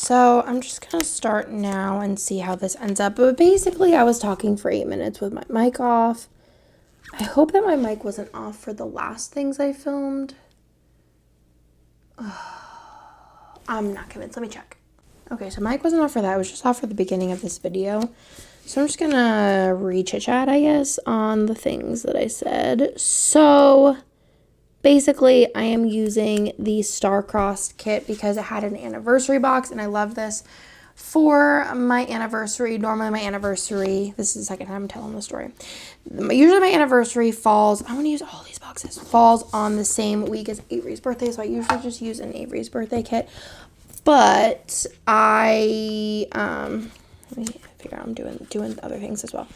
So I'm just going to start now and see how this ends up. But basically, I was talking for 8 minutes with my mic off. I hope that my mic wasn't off for the last things I filmed. I'm not convinced. Let me check. Okay, so mic wasn't off for that. It was just off for the beginning of this video. So I'm just going to re-chit-chat, I guess, on the things that I said. So basically, I am using the Starcrossed kit because it had an anniversary box, and I love this for my anniversary. Normally, my anniversary, this is the second time I'm telling the story. Usually, my anniversary falls, I want to use all these boxes, falls on the same week as Avery's birthday, so I usually just use an Avery's birthday kit. But I, let me figure out I'm doing other things as well.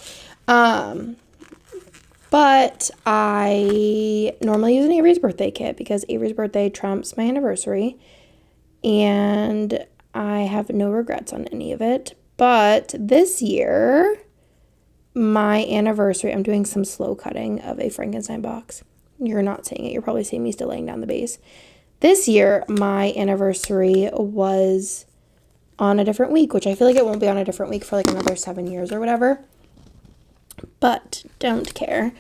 But I normally use an Avery's birthday kit because Avery's birthday trumps my anniversary. And I have no regrets on any of it. But this year, my anniversary, I'm doing some slow cutting of a Frankenstein box. You're not seeing it. You're probably seeing me still laying down the base. This year, my anniversary was on a different week, which I feel like it won't be on a different week for like another 7 years or whatever. But don't care.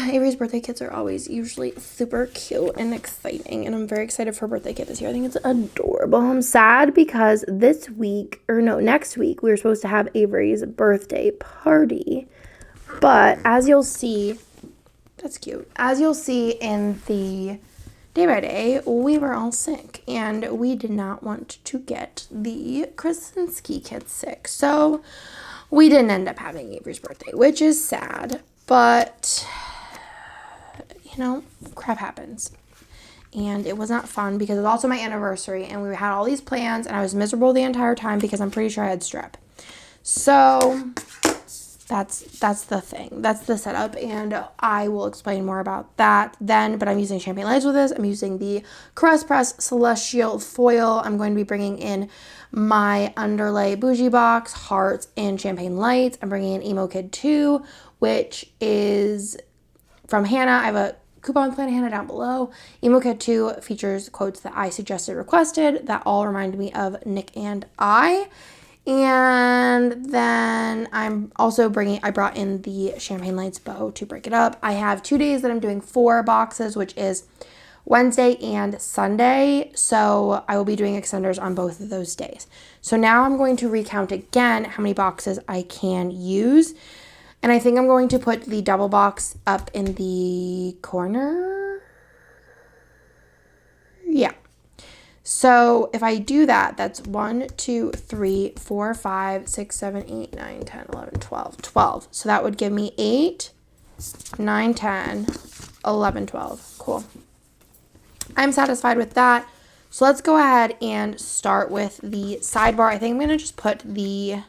Avery's birthday kits are always usually super cute and exciting, and I'm very excited for her birthday kit this year. I think it's adorable. I'm sad because next week, we were supposed to have Avery's birthday party. But as you'll see, that's cute. As you'll see in the day by day, we were all sick, and we did not want to get the Krasinski kids sick. So we didn't end up having Avery's birthday, which is sad, but you know, crap happens. And it was not fun because it was also my anniversary, and we had all these plans, and I was miserable the entire time because I'm pretty sure I had strep. So that's the thing. That's the setup, and I will explain more about that then. But I'm using champagne lights with this. I'm using the Caress Press Celestial Foil. I'm going to be bringing in my underlay bougie box, hearts, and champagne lights. I'm bringing in Emo Kid 2, which is from Hannah. I have a coupon plan Hannah down below. Emo Kid 2 features quotes that I suggested requested that all remind me of Nick and I. And then I brought in the champagne lights bow to break it up. I have 2 days that I'm doing 4 boxes, which is Wednesday and Sunday. So I will be doing extenders on both of those days. So now I'm going to recount again how many boxes I can use. And I think I'm going to put the double box up in the corner. Yeah. So if I do that, that's 1, 2, 3, 4, 5, 6, 7, 8, 9, 10, 11, 12, 12. So that would give me 8, 9, 10, 11, 12. Cool. I'm satisfied with that. So let's go ahead and start with the sidebar. I think I'm going to just put the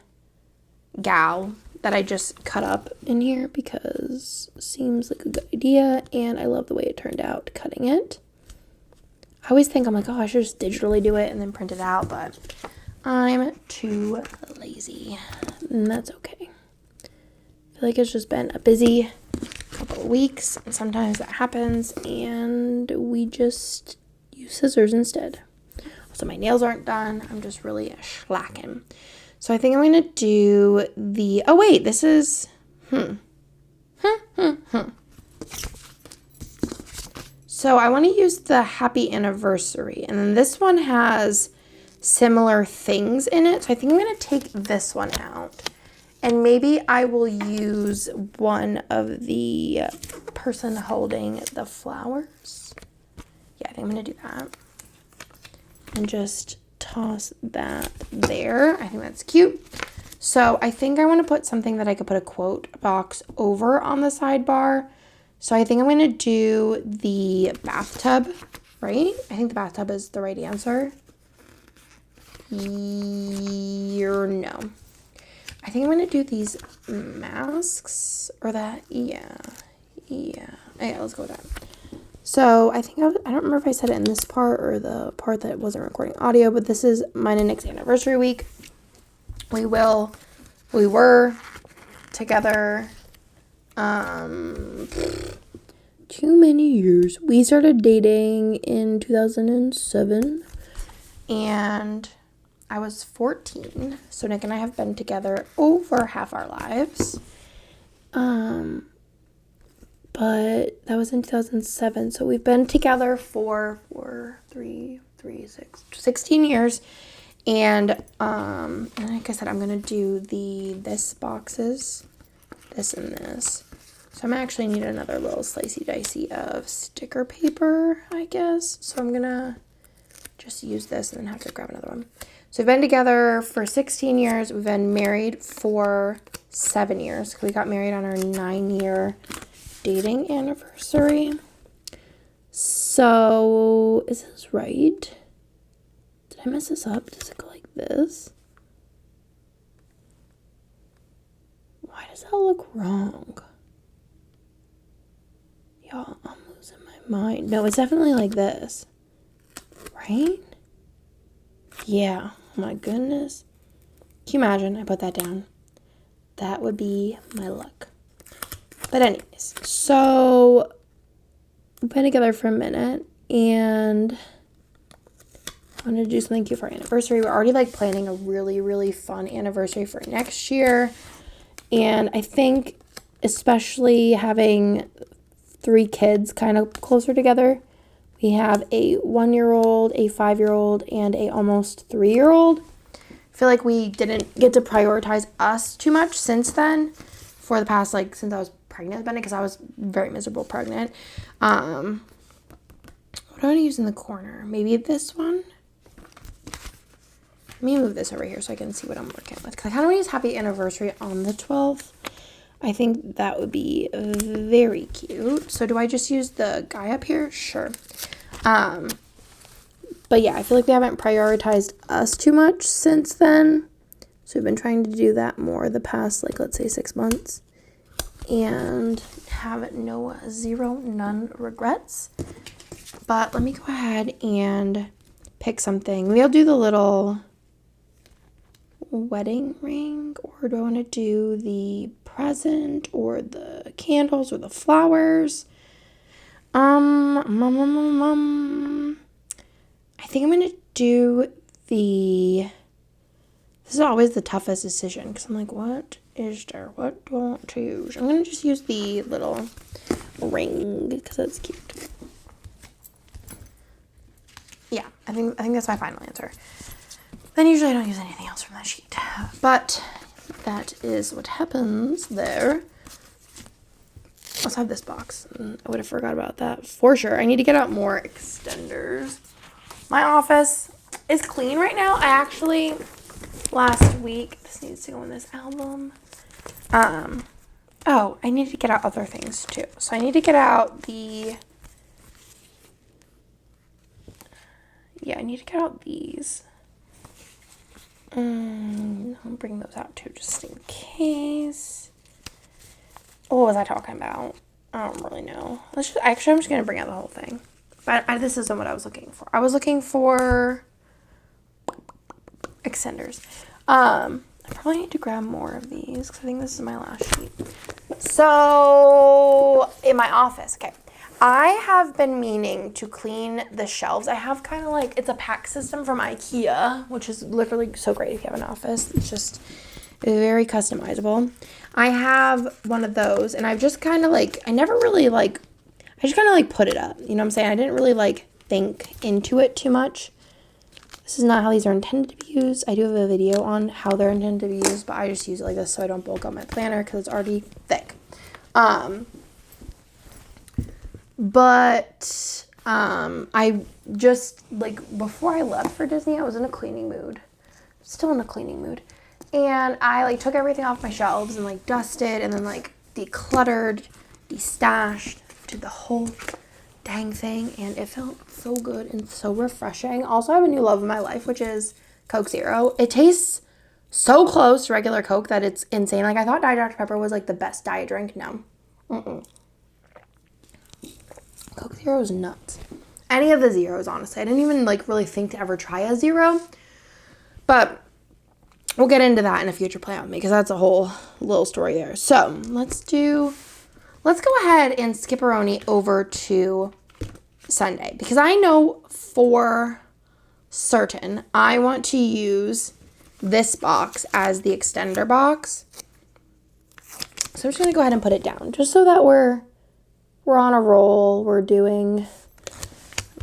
gal that I just cut up in here because it seems like a good idea, and I love the way it turned out cutting it. I always think I'm like, oh, I should just digitally do it and then print it out, but I'm too lazy, and that's okay. I feel like it's just been a busy couple of weeks, and sometimes that happens, and we just use scissors instead. Also, my nails aren't done. I'm just really slacking. So I think I'm going to do the, oh wait, this is, So I want to use the happy anniversary, and then this one has similar things in it. So I think I'm going to take this one out, and maybe I will use one of the person holding the flowers. Yeah, I think I'm going to do that. And just toss that there. I think that's cute. So I think I want to put something that I could put a quote box over on the sidebar. So I think I'm going to do the bathtub, right? I think the bathtub is the right answer. No. I think I'm going to do these masks or that. Yeah. Let's go with that. So I think I don't remember if I said it in this part or the part that wasn't recording audio, but this is mine and Nick's anniversary week. We were together too many years. We started dating in 2007, and I was 14. So Nick and I have been together over half our lives. But that was in 2007. So we've been together for 16 years. And like I said, I'm going to do this boxes, this and this. So I'm actually need another little slicey dicey of sticker paper, I guess. So I'm going to just use this and then have to grab another one. So we've been together for 16 years. We've been married for 7 years. We got married on our 9-year dating anniversary. So is this right? Did I mess this up? Does it go like this? Why does that look wrong? Y'all, I'm losing my mind. No, it's definitely like this. Right? Yeah. Oh my goodness. Can you imagine? I put that down. That would be my luck. But anyways, so we've been together for a minute and I wanted to do something cute for our anniversary. We're already like planning a really, really fun anniversary for next year. And I think especially having 3 kids kind of closer together. We have a 1-year-old, a 5-year-old, and a almost 3-year-old. I feel like we didn't get to prioritize us too much since then. For the past, like, since I was pregnant with Bennett, because I was very miserable pregnant. What do I want to use in the corner? Maybe this one? Let me move this over here so I can see what I'm working with. Because I kind of want to use happy anniversary on the 12th. I think that would be very cute. So do I just use the guy up here? Sure. But yeah, I feel like we haven't prioritized us too much since then. So we've been trying to do that more the past, like, let's say 6 months. And have none regrets. But let me go ahead and pick something. Maybe I'll do the little wedding ring, or do I want to do the present or the candles or the flowers? I think I'm going to do this is always the toughest decision because I'm like, what do I want to use? I'm going to just use the little ring because that's cute. Yeah, I think that's my final answer. Then usually I don't use anything else from that sheet. But that is what happens there. I also have this box. I would have forgot about that for sure. I need to get out more extenders. My office is clean right now. I actually, last week, this needs to go in this album. Oh, I need to get out other things too. So I need to get out I need to get out these. I'll bring those out too, just in case. What was I talking about? I don't really know. I'm just going to bring out the whole thing. But this isn't what I was looking for. I was looking for extenders. I probably need to grab more of these because I think this is my last sheet. So, in my office, okay. I have been meaning to clean the shelves. I have kind of like, it's a pack system from IKEA, which is literally so great if you have an office. It's just very customizable. I have one of those, and I've just kind of like, I just kind of like put it up. You know what I'm saying? I didn't really like think into it too much. This is not how these are intended to be used. I do have a video on how they're intended to be used, but I just use it like this so I don't bulk up my planner because it's already thick. But I just, like, before I left for Disney, I was in a cleaning mood. Still in a cleaning mood. And I, like, took everything off my shelves and, like, dusted and then, like, decluttered, destashed, did the whole dang thing. And it felt so good and so refreshing. Also, I have a new love of my life, which is Coke Zero. It tastes so close to regular Coke that it's insane. Like, I thought Diet Dr. Pepper was, like, the best diet drink. No. Coke Zero is nuts. Any of the zeros, honestly. I didn't even, like, really think to ever try a zero. But we'll get into that in a future plan with me because that's a whole little story there. So, let's go ahead and skip-a-roni over to Sunday. Because I know for certain I want to use this box as the extender box. So I'm just going to go ahead and put it down just so that we're on a roll. We're doing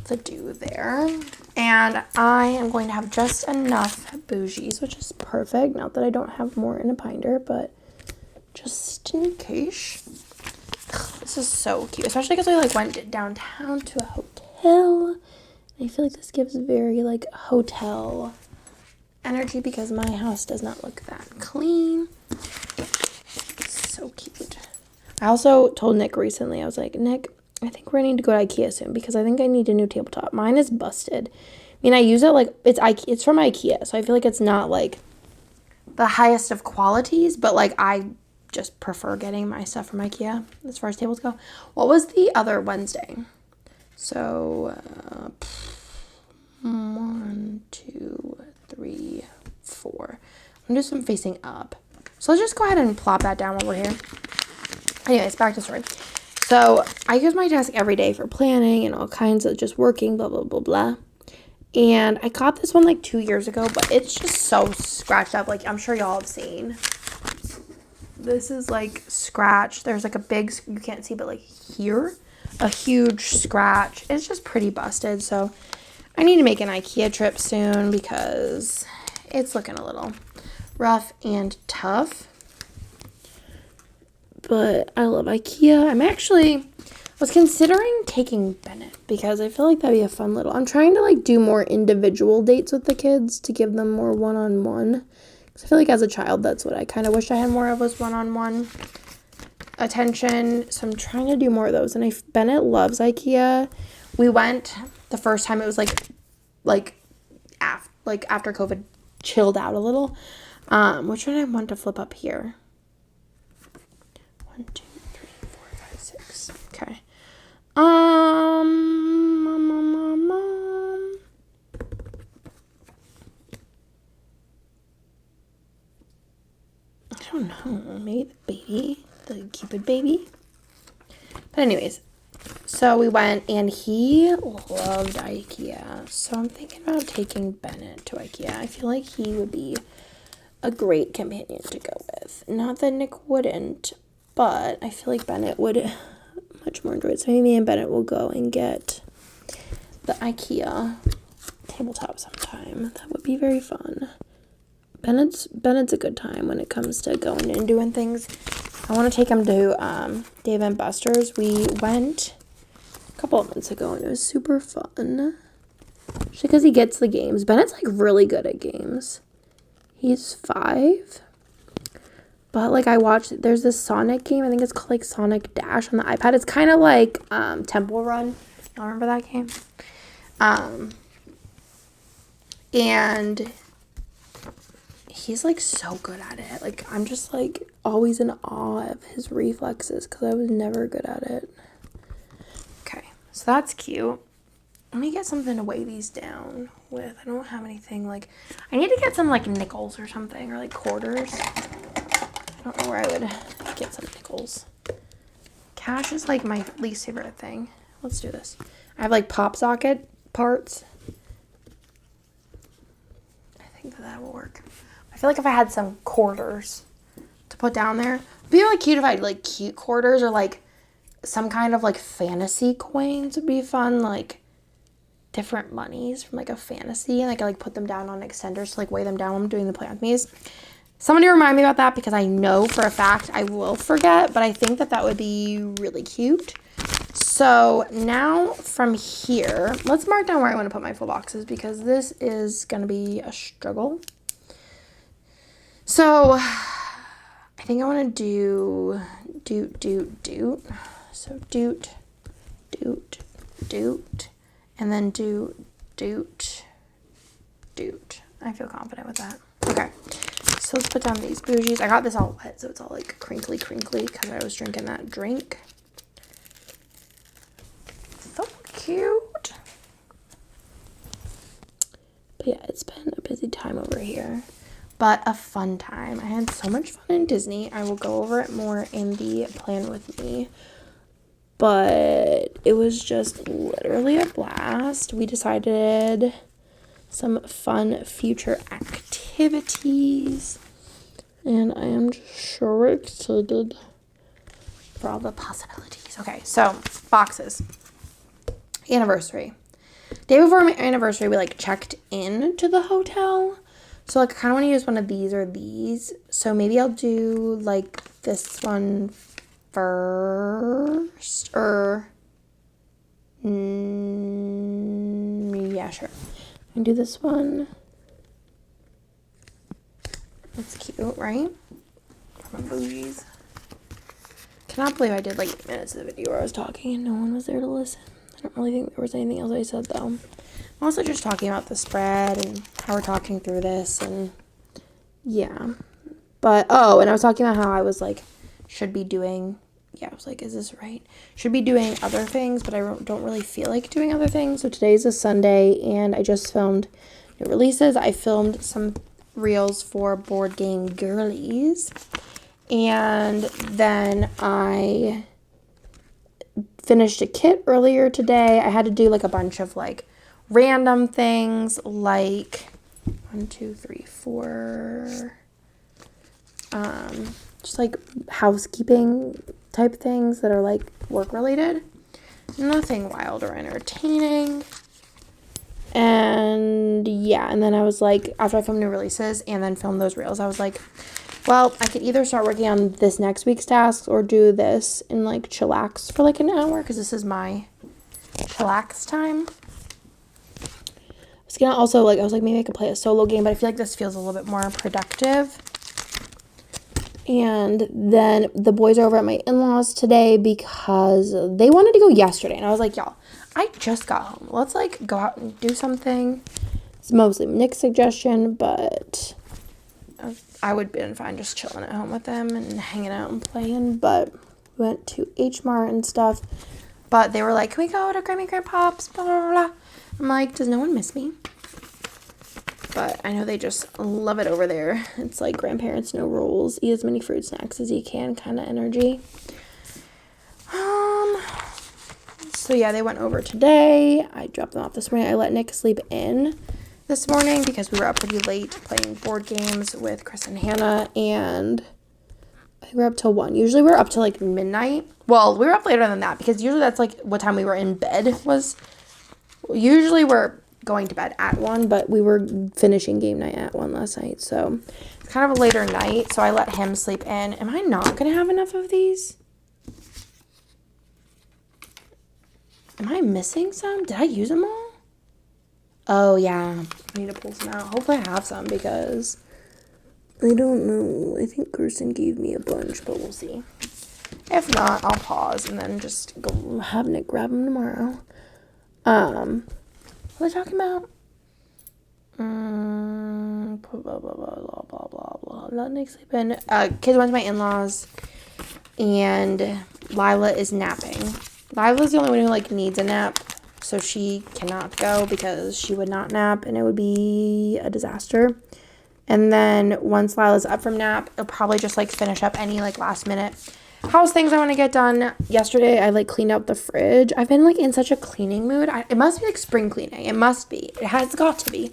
the do there. And I am going to have just enough bougies, which is perfect. Not that I don't have more in a binder, but just in case. This is so cute, especially because we like went downtown to a hotel. I feel like this gives very like hotel energy because my house does not look that clean. So cute. I also told Nick recently, I was like, Nick, I think we're gonna need to go to IKEA soon because I think I need a new tabletop. Mine is busted. I mean, I use it like it's from IKEA, so I feel like it's not like the highest of qualities, but like I just prefer getting my stuff from IKEA as far as tables go. What was the other Wednesday? So 1, 2, 3, 4. I'm gonna do some facing up. So let's just go ahead and plop that down while we're here. Anyways, back to the story. So I use my desk every day for planning and all kinds of just working, blah, blah, blah, blah. And I got this one like 2 years ago, but it's just so scratched up. Like, I'm sure y'all have seen. This is like scratched. There's like a big, you can't see, but like here, a huge scratch. It's just pretty busted. So I need to make an IKEA trip soon because it's looking a little rough and tough. But I love IKEA. I was considering taking Bennett because I feel like that'd be a fun little, I'm trying to like do more individual dates with the kids to give them more one-on-one. Because I feel like as a child, that's what I kind of wished I had more of, was one-on-one attention. So I'm trying to do more of those. And Bennett loves IKEA. We went the first time, it was after COVID chilled out a little. Which one I want to flip up here? 1, 2, 3, 4, 5, 6. Okay. I don't know. Maybe the Cupid baby. But anyways, so we went and he loved IKEA. So I'm thinking about taking Bennett to IKEA. I feel like he would be a great companion to go with. Not that Nick wouldn't, but I feel like Bennett would much more enjoy it. So maybe me and Bennett will go and get the IKEA tabletop sometime. That would be very fun. Bennett's a good time when it comes to going and doing things. I want to take him to Dave & Buster's. We went a couple of months ago and it was super fun. Just because he gets the games. Bennett's like really good at games. He's 5. But, like, there's this Sonic game. I think it's called, like, Sonic Dash on the iPad. It's kind of like Temple Run. Y'all remember that game? And he's, like, so good at it. Like, I'm just, like, always in awe of his reflexes because I was never good at it. Okay, so that's cute. Let me get something to weigh these down with. I don't have anything, like, I need to get some, like, nickels or something, or, like, quarters. I don't know where I would get some nickels. Cash is like my least favorite thing. Let's do this. I have like pop socket parts. I think that will work. I feel like if I had some quarters to put down there, it'd be really cute if I had like cute quarters or like some kind of like fantasy coins would be fun. Like different monies from like a fantasy, and I could like put them down on extenders to like weigh them down when I'm doing the plant with me's. Somebody remind me about that because I know for a fact I will forget, but I think that would be really cute. So now from here, let's mark down where I want to put my full boxes because this is going to be a struggle. So I think I want to do doot. So doot, and then doot. I feel confident with that. Okay. So let's put down these bougies. I got this all wet, so it's all like crinkly because I was drinking that drink. So cute. But yeah, it's been a busy time over here, but a fun time. I had so much fun in Disney. I will go over it more in the plan with me, but it was just literally a blast. We decided some fun future activities. And I am just so excited for all the possibilities. Okay, so boxes. Anniversary. Day before my anniversary, we like checked in to the hotel. So like I kind of want to use one of these or these. So maybe I'll do like this one first, or yeah, sure. I can do this one. It's cute, right? For my bougies. Cannot believe I did like 8 minutes of the video where I was talking and no one was there to listen. I don't really think there was anything else I said though. I'm also just talking about the spread and how we're talking through this, and yeah. But, oh, and I was talking about how I was like, should be doing, yeah, I was like, is this right? Should be doing other things, but I don't really feel like doing other things. So today's a Sunday, and I just filmed new releases. I filmed some reels for Board Game Girlies, and then I finished a kit earlier today. I had to do like a bunch of like random things, like 1, 2, 3, 4, just like housekeeping type things that are like work related. Nothing wild or entertaining. And yeah, and then I was like, after I filmed new releases and then filmed those reels, I was like, well, I could either start working on this next week's tasks or do this and like chillax for like an hour, because this is my chillax time. I was gonna also like, I was like, maybe I could play a solo game, but I feel like this feels a little bit more productive. And then the boys are over at my in-laws today because they wanted to go yesterday, and I was like, y'all, I just got home. Let's like go out and do something. It's mostly Nick's suggestion, but I would have been fine just chilling at home with them and hanging out and playing. But we went to H Mart and stuff. But they were like, can we go to Grammy Grandpa's? Blah, blah, blah. I'm like, does no one miss me? But I know they just love it over there. It's like grandparents, no rules. Eat as many fruit snacks as you can kind of energy. So yeah, they went over today. I dropped them off this morning. I let Nick sleep in this morning because we were up pretty late playing board games with Chris and Hannah, and I think we were up till 1. Usually we're up till like midnight. Well, we were up later than that because usually that's like what time we were in bed was. Usually we're going to bed at 1, but we were finishing game night at 1 last night, so it's kind of a later night, so I let him sleep in. Am I not going to have enough of these? Am I missing some? Did I use them all? Oh, yeah. I need to pull some out. Hopefully I have some because I don't know. I think Kirsten gave me a bunch, but we'll see. If not, I'll pause and then just go have Nick grab them tomorrow. What was I talking about? Blah, blah, blah, blah, blah, blah, blah. Let Nick sleep in. Kids went to my in-laws, and Lila is napping. Lila's the only one who, like, needs a nap, so she cannot go because she would not nap, and it would be a disaster. And then once Lila's up from nap, I'll probably just, like, finish up any, like, last-minute house things I want to get done. Yesterday, I, like, cleaned out the fridge. I've been, like, in such a cleaning mood. It must be, like, spring cleaning. It must be. It has got to be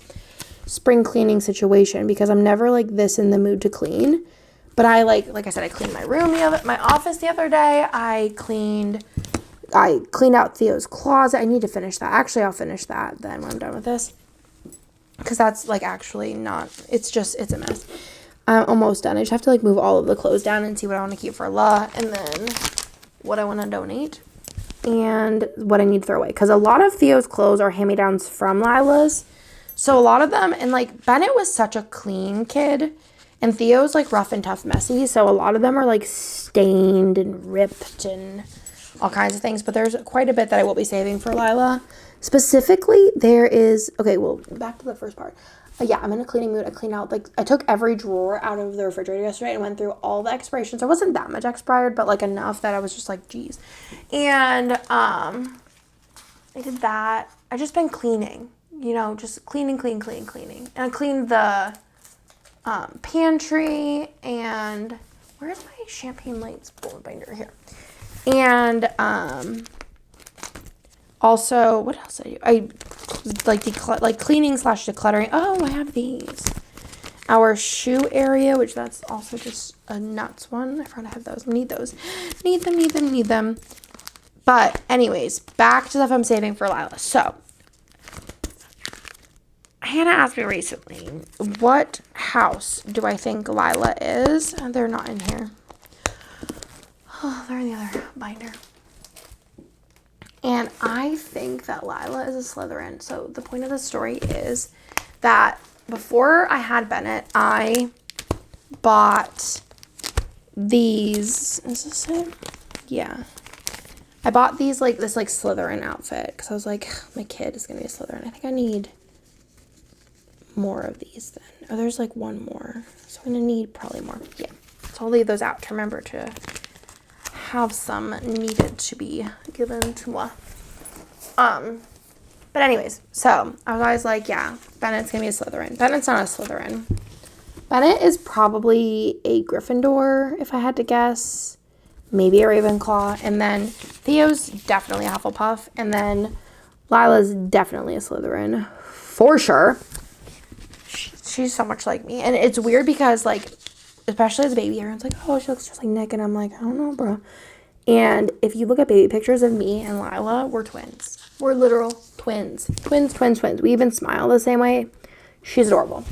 spring cleaning situation because I'm never, like, this in the mood to clean. But I, like I said, I cleaned my room, my office the other day. I cleaned out Theo's closet. I need to finish that. Actually, I'll finish that then when I'm done with this. Because that's, like, actually not... It's a mess. I'm almost done. I just have to, like, move all of the clothes down and see what I want to keep for La, and then what I want to donate, and what I need to throw away. Because a lot of Theo's clothes are hand-me-downs from Lila's. So a lot of them... And, like, Bennett was such a clean kid. And Theo's, like, rough and tough messy. So a lot of them are, like, stained and ripped and all kinds of things, but there's quite a bit that I will be saving for Lila. Specifically, there is, okay, well, back to the first part. Yeah, I'm in a cleaning mood. I cleaned out, like, I took every drawer out of the refrigerator yesterday and went through all the expirations. There wasn't that much expired, but, like, enough that I was just like, geez. And, I did that. I just been cleaning, you know, just cleaning. And I cleaned the, pantry, and where's my champagne lights bullet binder? Here. And Also, what else did I do? I like cleaning / decluttering. Oh, I have these. Our shoe area, which that's also just a nuts one. I forgot I have those. Need those. Need them. But anyways, back to stuff I'm saving for Lila. So, Hannah asked me recently, what house do I think Lila is? They're not in here. Oh, they're in the other binder. And I think that Lila is a Slytherin. So the point of the story is that before I had Bennett, I bought these. Is this it? Yeah. I bought these, like, this, like, Slytherin outfit. Because I was like, my kid is going to be a Slytherin. I think I need more of these then. Oh, there's, like, one more. So I'm going to need probably more. Yeah. So I'll leave those out to remember to have some needed to be given to us. But anyways, so I was always like, yeah, Bennett's gonna be a Slytherin. Bennett's not a Slytherin. Bennett is probably a Gryffindor, if I had to guess. Maybe a Ravenclaw. And then Theo's definitely a Hufflepuff. And then Lila's definitely a Slytherin. For sure. She's so much like me. And it's weird because, like, especially as a baby, everyone's like, oh, she looks just like Nick. And I'm like, I don't know, bro. And if you look at baby pictures of me and Lila, we're twins. We're literal twins. Twins. We even smile the same way. She's adorable.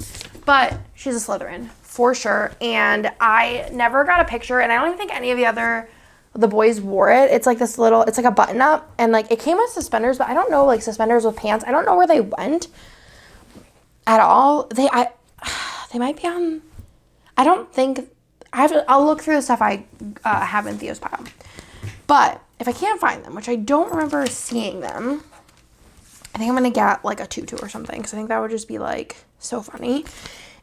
But she's a Slytherin, for sure. And I never got a picture, and I don't even think any of the boys wore it. It's like this little, it's like a button up. And, like, it came with suspenders, but I don't know, like, suspenders with pants. I don't know where they went at all. They might be on, I don't think, I'll look through the stuff I have in Theo's pile. But if I can't find them, which I don't remember seeing them, I think I'm going to get, like, a tutu or something. Because I think that would just be, like, so funny.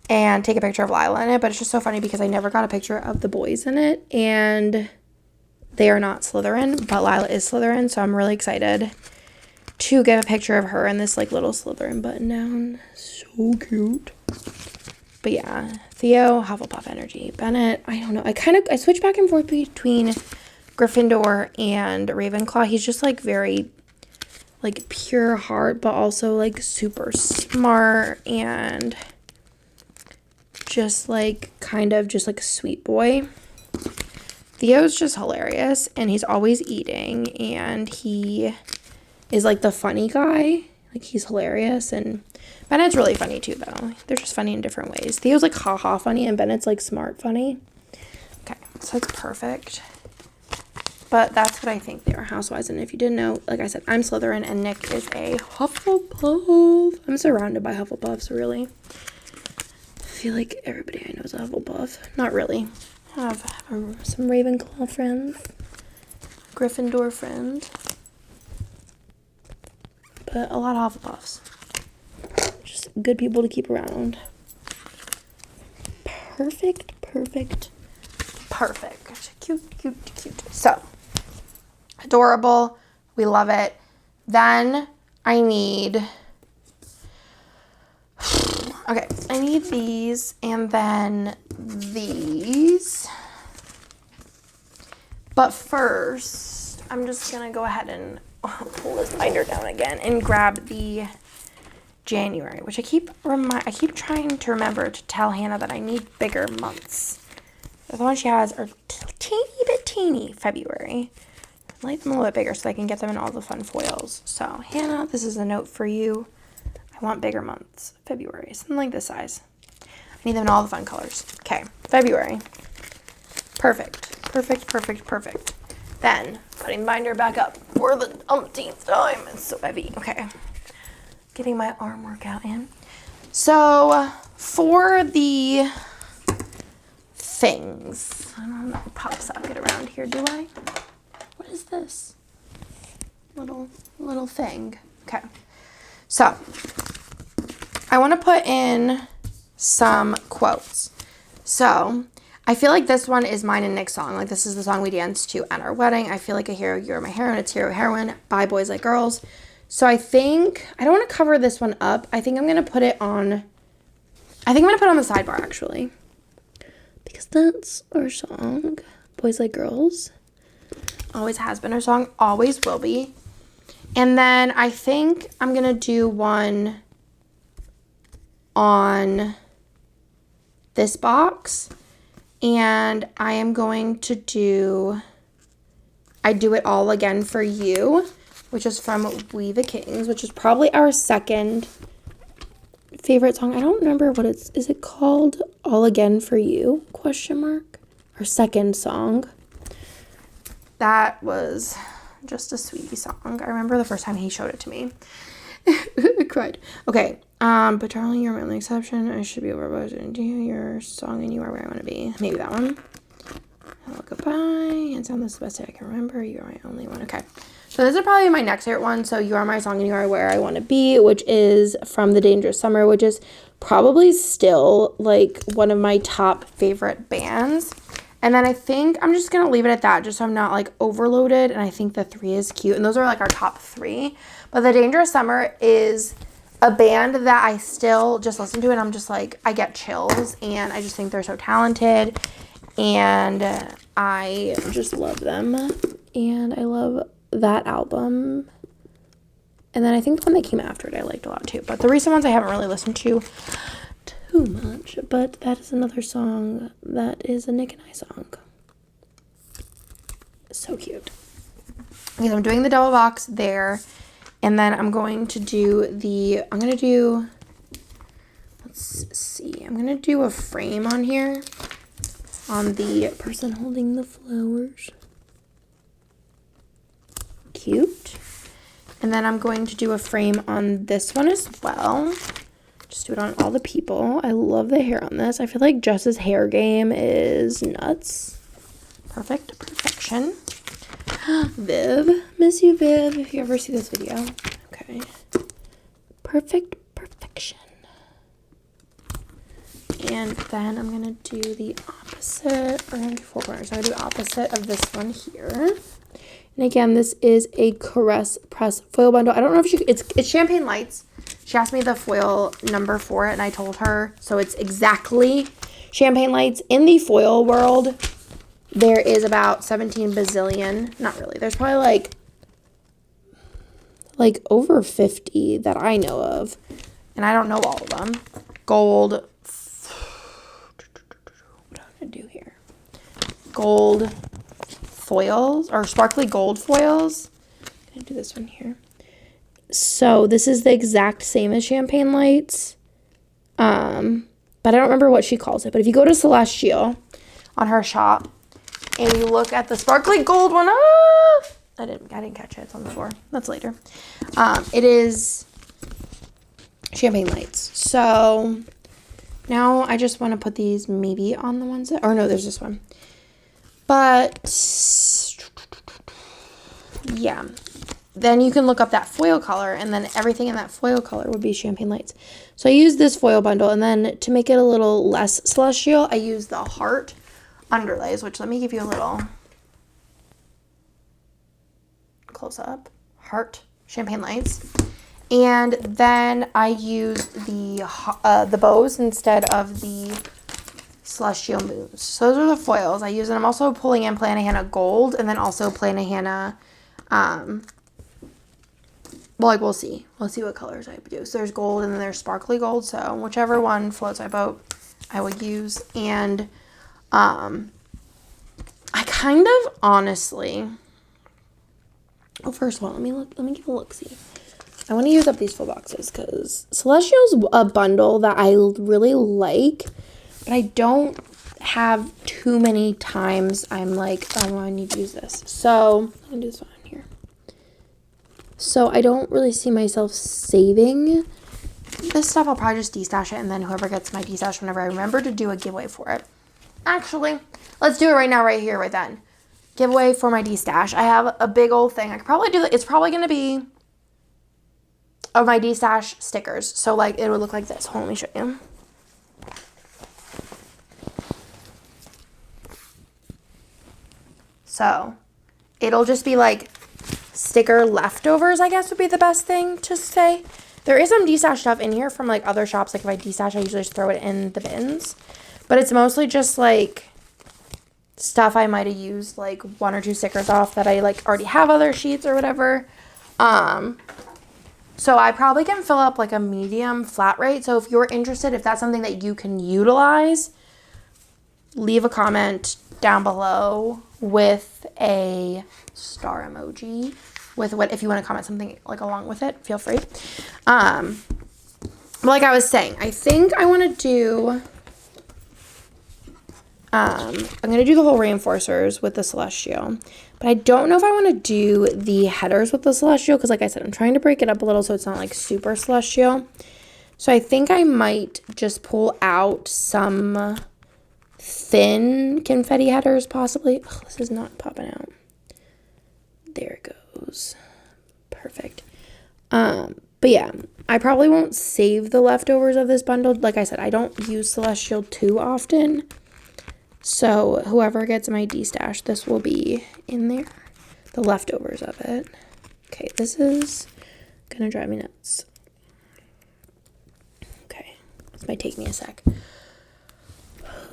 And take a picture of Lila in it. But it's just so funny because I never got a picture of the boys in it. And they are not Slytherin. But Lila is Slytherin. So I'm really excited to get a picture of her in this, like, little Slytherin button down. So cute. But yeah, Theo, Hufflepuff energy. Bennett, I don't know. I switch back and forth between Gryffindor and Ravenclaw. He's just, like, very, like, pure heart, but also, like, super smart and just, like, kind of just, like, a sweet boy. Theo's just hilarious, and he's always eating, and he is, like, the funny guy. Like, he's hilarious, and Bennett's really funny, too, though. They're just funny in different ways. Theo's, like, ha-ha funny, and Bennett's, like, smart funny. Okay, so it's perfect. But that's what I think they are house-wise. And if you didn't know, like I said, I'm Slytherin, and Nick is a Hufflepuff. I'm surrounded by Hufflepuffs, really. I feel like everybody I know is a Hufflepuff. Not really. I have some Ravenclaw friends. Gryffindor friends. But a lot of Hufflepuffs. Just good people to keep around. Perfect. Cute. So, adorable. We love it. Then I need these and then these. But first, I'm just going to go ahead and pull this binder down again and grab the January, which I keep trying to remember to tell Hannah that I need bigger months. The ones she has are teeny February. I like them a little bit bigger so I can get them in all the fun foils. So, Hannah, this is a note for you. I want bigger months. February, something like this size. I need them in all the fun colors. Okay, February. Perfect. Then, putting binder back up for the umpteenth time. It's so heavy. Okay. Getting my arm workout in. So, for the things. I don't know if it pops up. Get around here, do I? What is this? Little thing. Okay. So, I want to put in some quotes. So, I feel like this one is mine and Nick's song. Like, this is the song we danced to at our wedding. I feel like a hero, you're my heroine. It's hero, heroine by Boys Like Girls. So, I don't want to cover this one up. I think I'm going to put it on the sidebar, actually. Because that's our song. Boys Like Girls. Always has been our song. Always will be. And then I think I'm going to do one on this box. And I am going to do I Do It All Again for You, which is from We the Kings, which is probably our second favorite song. I don't remember what is it called? All Again for You? Question mark. Our second song. That was just a sweetie song. I remember the first time he showed it to me. I cried. Okay. But darling, you're my only exception. I should be over budget. Do your song and you are where I want to be. Maybe that one. Hello, goodbye. Hands down, this is the best day I can remember. You are my only one. Okay. So this is probably my next favorite one. So You Are My Song and You Are Where I Want to Be, which is from The Dangerous Summer, which is probably still like one of my top favorite bands. And then I think I'm just going to leave it at that just so I'm not like overloaded. And I think the 3 is cute. And those are like our top 3. But The Dangerous Summer is a band that I still just listen to and I'm just like, I get chills. And I just think they're so talented. And I just love them. And I love that album. And then I think the one that came after it I liked a lot too. But the recent ones I haven't really listened to too much, but that is another song that is a Nick and I song. So cute. Okay, so I'm doing the double box there, and then I'm going to do let's see, I'm gonna do a frame on here on the person holding the flowers. Cute. And then I'm going to do a frame on this one as well. Just do it on all the people. I love the hair on this. I feel like Jess's hair game is nuts. Perfection. Viv. Miss you, Viv, if you ever see this video. Okay. Perfection. And then I'm going to do the opposite. Or I'm going to do 4 corners. I'm going to do opposite of this one here. And again, this is a Caress Press foil bundle. I don't know if it's Champagne Lights. She asked me the foil number for it, and I told her. So it's exactly Champagne Lights. In the foil world, there is about 17 bazillion. Not really. There's probably like over 50 that I know of. And I don't know all of them. Gold. What do I want to do here? Gold foils or sparkly gold foils. I'm going to do this one here. So this is the exact same as Champagne Lights. But I don't remember what she calls it. But if you go to Celestial on her shop and you look at the sparkly gold one, I didn't catch it. It's on the floor. That's later. It is Champagne Lights. So now I just want to put these maybe on the ones that, or no, there's this one. But yeah. Then you can look up that foil color, and then everything in that foil color would be Champagne Lights. So I use this foil bundle, and then to make it a little less celestial, I use the heart underlays, which let me give you a little close up. Heart Champagne Lights. And then I used the bows instead of the Celestial Moons. So those are the foils I use, and I'm also pulling in Plannahannah Gold, and then also Plannahannah, well, like, we'll see. We'll see what colors I do. So there's gold and then there's sparkly gold. So whichever one floats my boat, I would use. And I kind of honestly... Oh, first of all, let me give a look-see. I want to use up these full boxes because Celestial's a bundle that I really like. But I don't have too many times I'm like, oh, I need to use this. So I'm going to do this one here. So I don't really see myself saving this stuff. I'll probably just destash it, and then whoever gets my destash whenever I remember to do a giveaway for it. Actually, let's do it right now, right here, right then. Giveaway for my destash. I have a big old thing. I could probably do that. It's probably going to be of my destash stickers. So like it would look like this. Hold on, let me show you. So it'll just be like sticker leftovers, I guess would be the best thing to say. There is some destash stuff in here from like other shops. Like if I destash, I usually just throw it in the bins. But it's mostly just like stuff I might have used like 1 or 2 stickers off that I like already have other sheets or whatever. So I probably can fill up like a medium flat rate. So if you're interested, if that's something that you can utilize, leave a comment down below with a star emoji with what, if you want to comment something like along with it, feel free. Like I was saying, I think I want to do, I'm going to do the whole reinforcers with the Celestial, but I don't know if I want to do the headers with the Celestial, because like I said, I'm trying to break it up a little so it's not like super Celestial. So I think I might just pull out some thin confetti headers possibly. Oh, this is not popping out. There it goes. Perfect. But yeah, I probably won't save the leftovers of this bundle. Like I said, I don't use Celestial too often. So whoever gets my D-stash, this will be in there. The leftovers of it. Okay, this is gonna drive me nuts. Okay, this might take me a sec.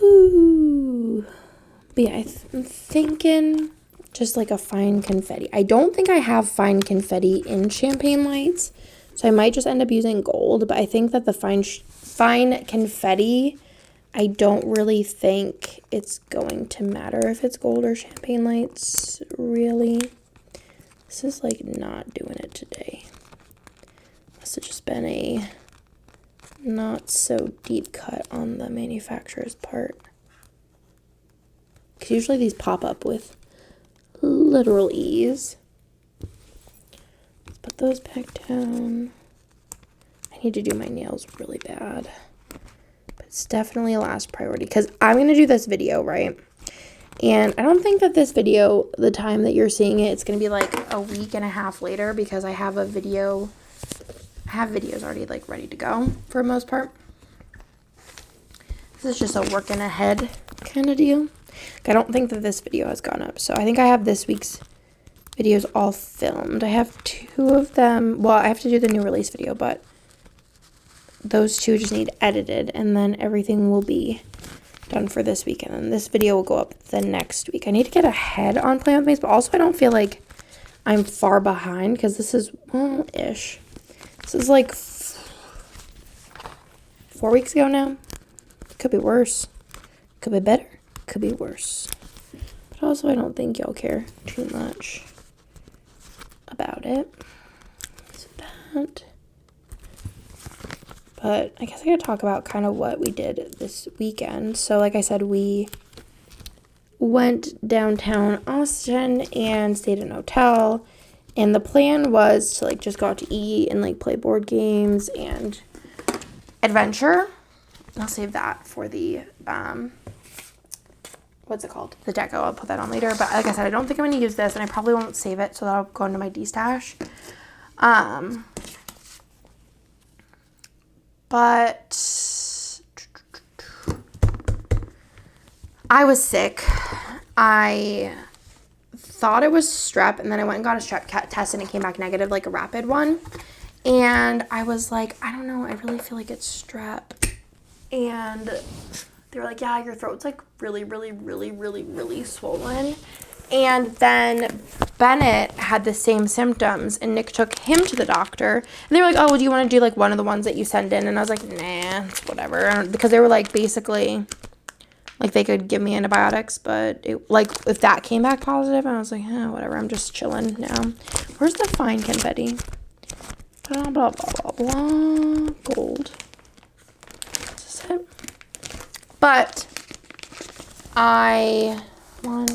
Ooh. But yeah, I'm thinking just like a fine confetti. I don't think I have fine confetti in Champagne Lights, so I might just end up using gold. But I think that the fine confetti, I don't really think it's going to matter if it's gold or Champagne Lights, really. This is like not doing it today. Must have just been a not so deep cut on the manufacturer's part. Because usually these pop up with literal ease. Let's put those back down. I need to do my nails really bad. But it's definitely a last priority because I'm going to do this video, right? And I don't think that this video, the time that you're seeing it, it's going to be like a week and a half later because I have a video, I have videos already like ready to go for the most part. This is just a working ahead kind of deal. I don't think that this video has gone up. So I think I have this week's videos all filmed. I have 2 of them. Well, I have to do the new release video, but those 2 just need edited. And then everything will be done for this week. And then this video will go up the next week. I need to get ahead on Playing with Maze, but also I don't feel like I'm far behind because this is, well, ish. This is like 4 weeks ago now. Could be worse. Could be better. Could be worse. But also I don't think y'all care too much about it. So that. But I guess I gotta talk about kind of what we did this weekend. So like I said, we went downtown Austin and stayed in a hotel. And the plan was to like just go out to eat and like play board games and adventure. I'll save that for the what's it called? The deco. I'll put that on later. But like I said, I don't think I'm going to use this, and I probably won't save it, so that'll go into my D-stash. But I was sick. I thought it was strep, and then I went and got a strep test, and it came back negative, like a rapid one. And I was like, I don't know, I really feel like it's strep. And they were like, yeah, your throat's like really, really, really, really, really swollen. And then Bennett had the same symptoms, and Nick took him to the doctor. And they were like, oh, well, do you want to do like one of the ones that you send in? And I was like, nah, it's whatever. Because they were like, basically, like they could give me antibiotics, but it, like if that came back positive, I was like, whatever, I'm just chilling now. Where's the fine confetti? Blah, blah, blah, blah, blah. Gold. Is this it? But I 1,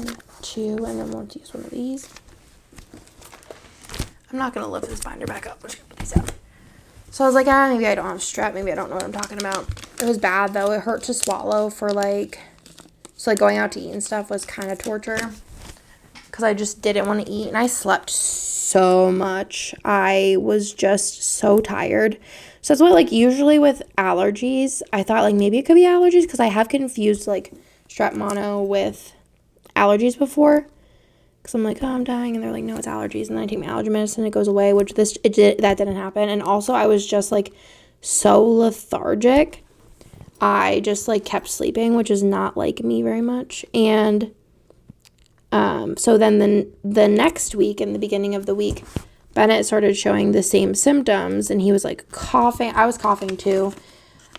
2, and then want to use one of these. I'm not going to lift this binder back up. I'm just going to put these out. So I was like, maybe I don't have strep. Maybe I don't know what I'm talking about. It was bad, though. It hurt to swallow for, like... So, like, going out to eat and stuff was kind of torture. Because I just didn't want to eat. And I slept so much. I was just so tired. So that's why, like, usually with allergies, I thought, like, maybe it could be allergies. Because I have confused, like, strep mono with allergies before. Because I'm like, oh, I'm dying. And they're like, no, it's allergies. And then I take my allergy medicine. It goes away, which that didn't happen. And also, I was just, like, so lethargic. I just, like, kept sleeping, which is not like me very much. And so then the next week, in the beginning of the week, Bennett started showing the same symptoms, and he was like coughing. I was coughing too,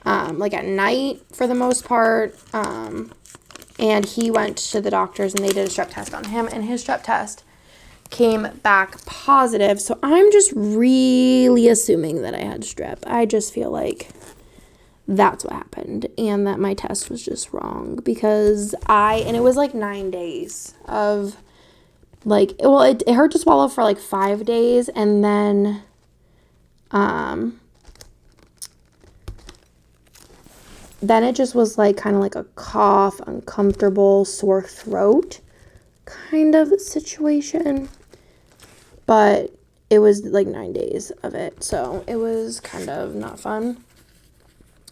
like at night for the most part. And he went to the doctors and they did a strep test on him, and his strep test came back positive. So I'm just really assuming that I had strep. I just feel like that's what happened, and that my test was just wrong, because and it was like 9 days of like, well, it hurt to swallow for like 5 days, and then it just was like kind of like a cough, uncomfortable, sore throat kind of situation. But it was like 9 days of it, so it was kind of not fun.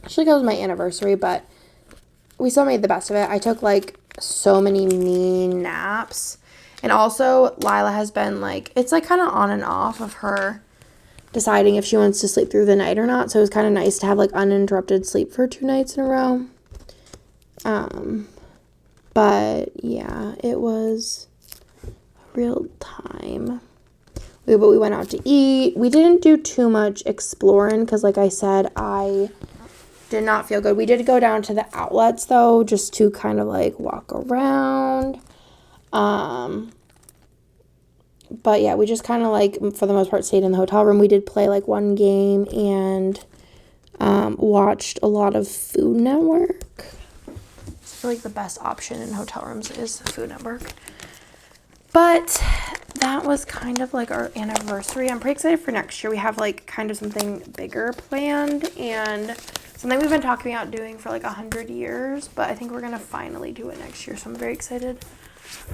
Actually, it was my anniversary, but we still made the best of it. I took like so many mean naps. And also, Lila has been like, it's like kind of on and off of her deciding if she wants to sleep through the night or not. So it was kind of nice to have like uninterrupted sleep for 2 nights in a row. But yeah, it was a real time. But we went out to eat. We didn't do too much exploring because, like I said, I did not feel good. We did go down to the outlets though, just to kind of like walk around. But yeah, we just kind of like, for the most part, stayed in the hotel room. We did play like one game and watched a lot of Food Network. I feel like the best option in hotel rooms is Food Network. But that was kind of like our anniversary. I'm pretty excited for next year. We have like kind of something bigger planned, and something we've been talking about doing for like 100 years, but I think we're gonna finally do it next year, so I'm very excited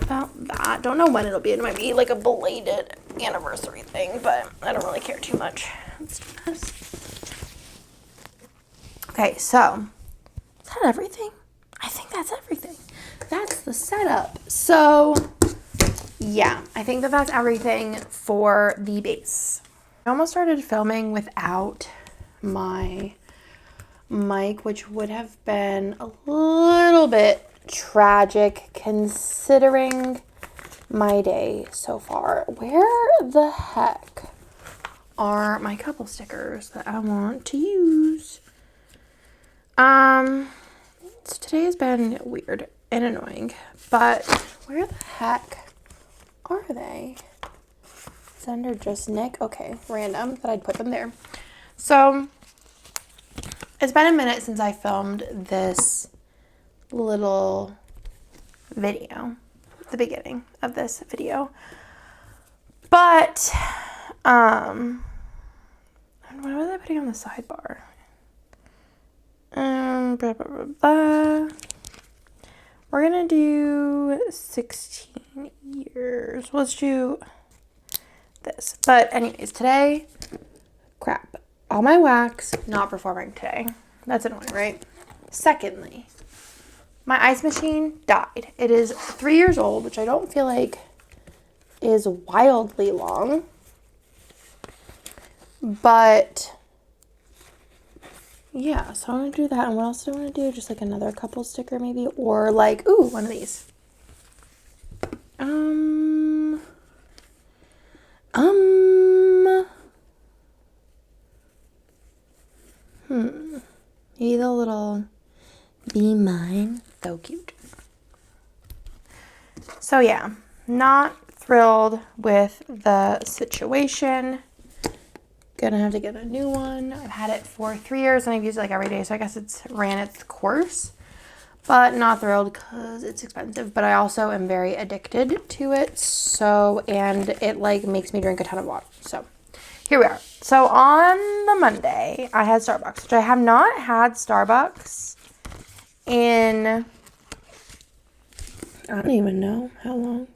about that. Don't know when it'll be. It might be like a belated anniversary thing, but I don't really care too much. Let's do this. Okay, so is that everything? I think that's everything. That's the setup. So yeah, I think that's everything for the base. I almost started filming without my mic, which would have been a little bit tragic considering my day so far. Where the heck are my couple stickers that I want to use? So today has been weird and annoying, but where the heck are they? It's under just Nick. Okay, random that I'd put them there. So it's been a minute since I filmed this little video, the beginning of this video, but what was I putting on the sidebar? Blah, blah, blah, blah. We're gonna do 16 years. Let's do this. But anyways, today, crap, all my wax not performing today. That's annoying, right? Secondly, my ice machine died. It is 3 years old, which I don't feel like is wildly long. But yeah, so I'm going to do that. And what else do I want to do? Just like another couple sticker maybe? Or like, ooh, one of these. Maybe the little Be Mine. So cute. So yeah, not thrilled with the situation. Gonna have to get a new one. I've had it for 3 years and I've used it like every day, so I guess it's ran its course. But not thrilled because it's expensive. But I also am very addicted to it. So, and it like makes me drink a ton of water. So here we are. So on the Monday, I had Starbucks, which I have not had Starbucks in, I don't even know how long.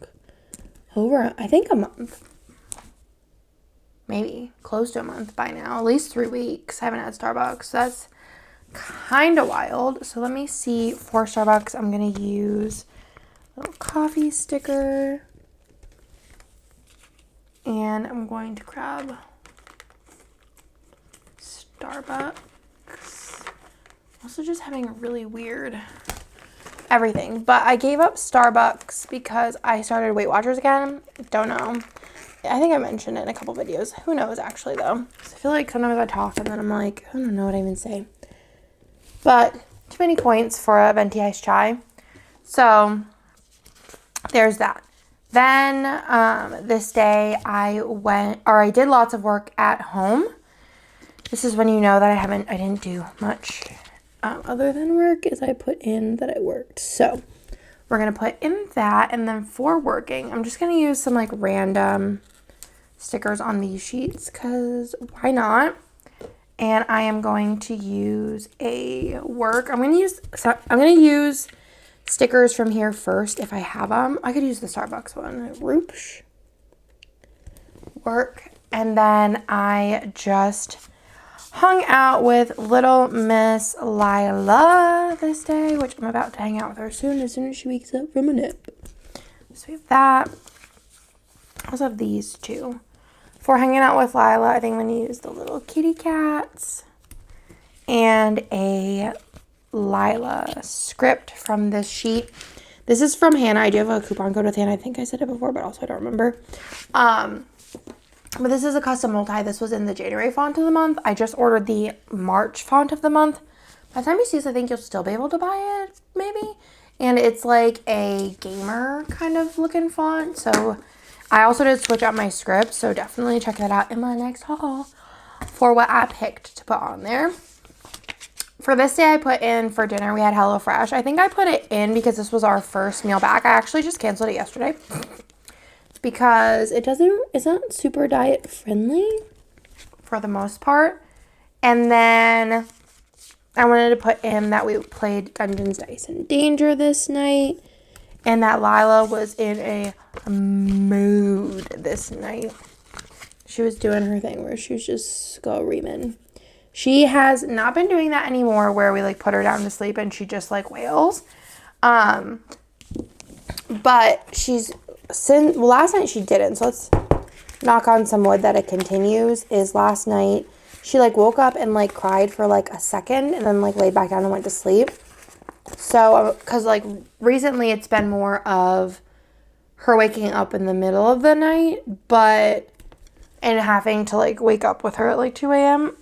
I think a month. Maybe close to a month by now. At least 3 weeks I haven't had Starbucks. That's kind of wild. So let me see. For Starbucks, I'm going to use a little coffee sticker. And I'm going to grab Starbucks. Also just having a really weird everything. But I gave up Starbucks because I started Weight Watchers again. Don't know. I think I mentioned it in a couple videos. Who knows, actually, though. I feel like sometimes I talk and then I'm like, I don't know what I even say. But too many points for a venti iced chai. So there's that. Then this day I did lots of work at home. This is when you know that I didn't do much other than work, is I put in that I worked. So we're going to put in that, and then for working, I'm just going to use some like random stickers on these sheets because why not? And I am going to use I'm going to use stickers from here first if I have them. I could use the Starbucks one. Whoops. Work. And then I just hung out with little Miss Lila this day, which I'm about to hang out with her as soon as she wakes up from a nap. So we have that. I also have these two. For hanging out with Lila, I think I'm going to use the little kitty cats and a Lila script from this sheet. This is from Hannah. I do have a coupon code with Hannah. I think I said it before, but also I don't remember. But this is a custom multi. This was in the January font of the month. I just ordered the March font of the month. By the time you see this, I think you'll still be able to buy it, maybe. And it's like a gamer kind of looking font. So I also did switch up my script. So definitely check that out in my next haul for what I picked to put on there. For this day, I put in for dinner, we had HelloFresh. I think I put it in because this was our first meal back. I actually just canceled it yesterday because isn't super diet friendly for the most part. And then I wanted to put in that we played Dungeons, Dice, and Danger this night, and that Lila was in a mood this night. She was doing her thing where she was just screaming. She has not been doing that anymore where we like put her down to sleep and she just like wails. But last night she didn't. So let's knock on some wood that it continues. Is last night she like woke up and like cried for like a second and then like laid back down and went to sleep. So, because like recently it's been more of her waking up in the middle of the night, and having to like wake up with her at like 2 a.m.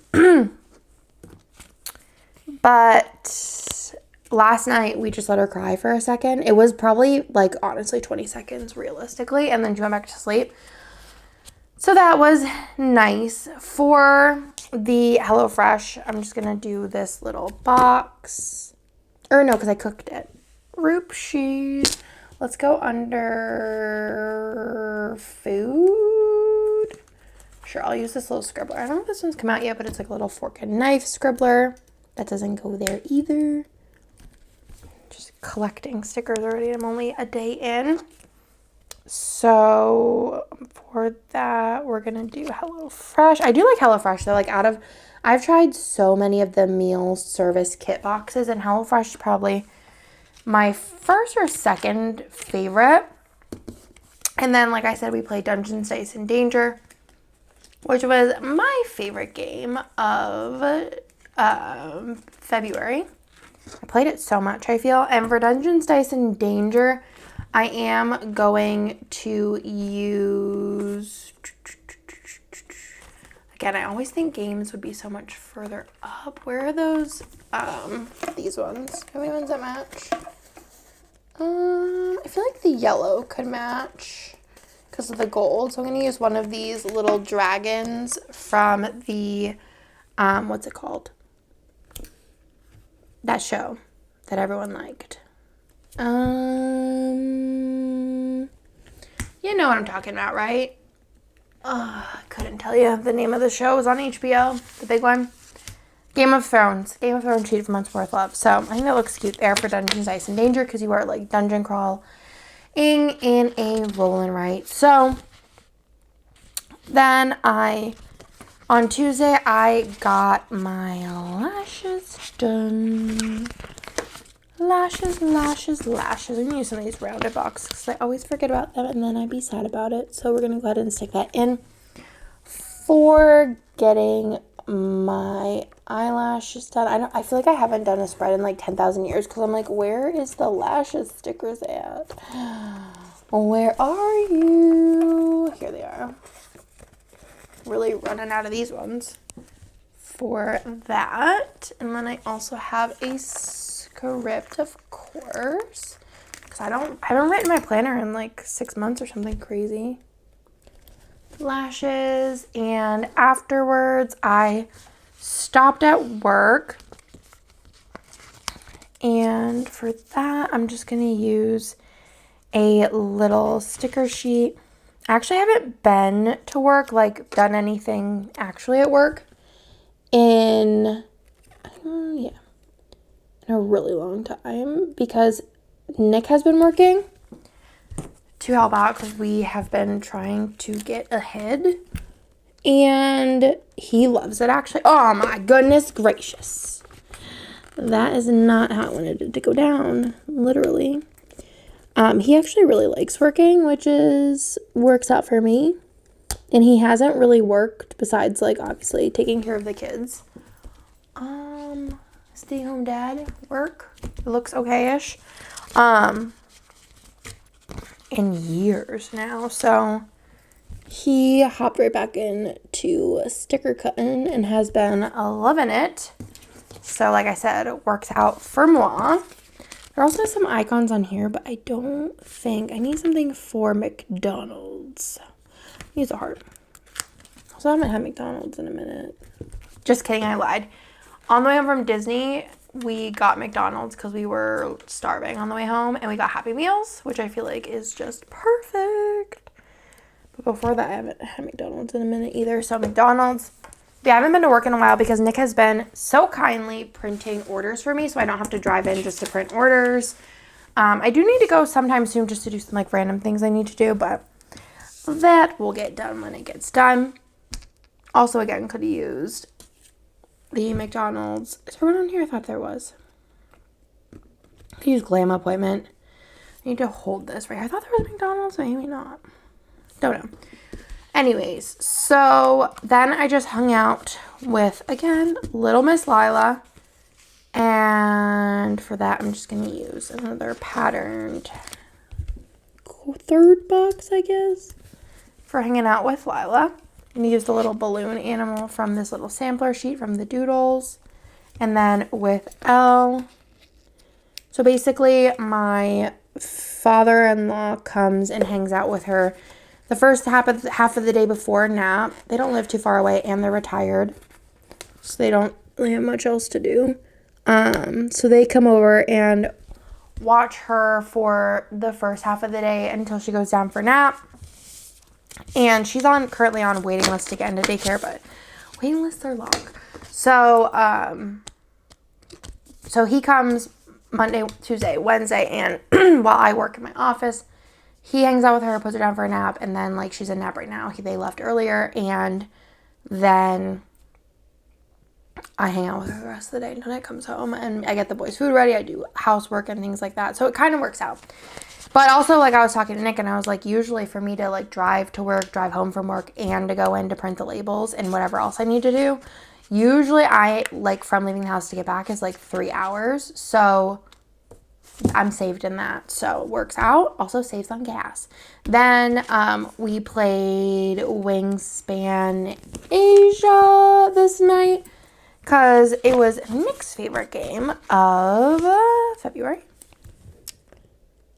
But last night we just let her cry for a second. It was probably like honestly 20 seconds realistically, and then she went back to sleep. So that was nice. For the HelloFresh, I'm just gonna do this little box. Or no, because I cooked it. Oopsies. Let's go under food. Sure, I'll use this little scribbler. I don't know if this one's come out yet, but it's like a little fork and knife scribbler. That doesn't go there either. Just collecting stickers already. I'm only a day in. So for that, we're going to do HelloFresh. I do like HelloFresh though. I've tried so many of the meal service kit boxes, and HelloFresh is probably my first or second favorite. And then, like I said, we played Dungeons, Dice, and Danger, which was my favorite game of February. I played it so much, I feel. And for Dungeons, Dice, and Danger, I am going to use... Again, I always think games would be so much further up. Where are those? These ones. Are the ones that match? I feel like the yellow could match because of the gold. So I'm going to use one of these little dragons from the, what's it called? That show that everyone liked. You know what I'm talking about, right? I couldn't tell you the name of the show. It was on HBO, the big one. Game of Thrones. Game of Thrones cheated from Month's Love. So I think that looks cute there for Dungeons, Dice, and Danger because you are like dungeon crawling in a roll and write. So then on Tuesday, I got my lashes done. Lashes. I'm going to use some of these rounded boxes because I always forget about them and then I'd be sad about it. So we're going to go ahead and stick that in. For getting my eyelashes done, I feel like I haven't done a spread in like 10,000 years because I'm like, where is the lashes stickers at? Where are you? Here they are. Really running out of these ones for that. And then I also have a script, of course, because I haven't written my planner in like 6 months or something crazy. Lashes, and afterwards I stopped at work, and for that I'm just gonna use a little sticker sheet. I actually haven't been to work, like done anything actually at work in a really long time, because Nick has been working to help out because we have been trying to get ahead, and he loves it actually. Oh my goodness gracious. That is not how I wanted it to go down, literally. He actually really likes working, which works out for me. And he hasn't really worked besides, like, obviously taking care of the kids. Stay-home dad work. It looks okay-ish. In years now. So he hopped right back into sticker cutting and has been loving it. So like I said, it works out for moi. There are also some icons on here, but I don't think I need something for McDonald's. Use a heart. So I haven't had McDonald's in a minute. Just kidding, I lied. On the way home from Disney, we got McDonald's because we were starving on the way home, and we got Happy Meals, which I feel like is just perfect. But before that, I haven't had McDonald's in a minute either. So McDonald's. I haven't been to work in a while because Nick has been so kindly printing orders for me, so I don't have to drive in just to print orders. I do need to go sometime soon just to do some like random things I need to do, but that will get done when it gets done. Also, again, could have used the McDonald's. Is there one on here? I thought there was. I could use Glam Appointment. I need to hold this right here. I thought there was McDonald's. Maybe not. Don't know. Anyways, so then I just hung out with, again, Little Miss Lila. And for that, I'm just going to use another patterned third box, I guess, for hanging out with Lila. I'm going to use the little balloon animal from this little sampler sheet from the Doodles. And then with Elle. So basically, my father-in-law comes and hangs out with her the first half of the day before nap. They don't live too far away, and they're retired, so they don't really have much else to do. So they come over and watch her for the first half of the day until she goes down for nap. And she's currently on waiting list to get into daycare, but waiting lists are long. So, so he comes Monday, Tuesday, Wednesday, and while I work in my office, he hangs out with her, puts her down for a nap, and then, like, she's in nap right now. They left earlier, and then I hang out with her the rest of the day until Nick comes home, and I get the boys' food ready. I do housework and things like that, so it kind of works out. But also, like, I was talking to Nick, and I was like, usually for me to, like, drive to work, drive home from work, and to go in to print the labels and whatever else I need to do, usually I, like, from leaving the house to get back is, like, 3 hours, so I'm saved in that, so it works out. Also saves on gas. Then we played Wingspan Asia this night because it was Nick's favorite game of February.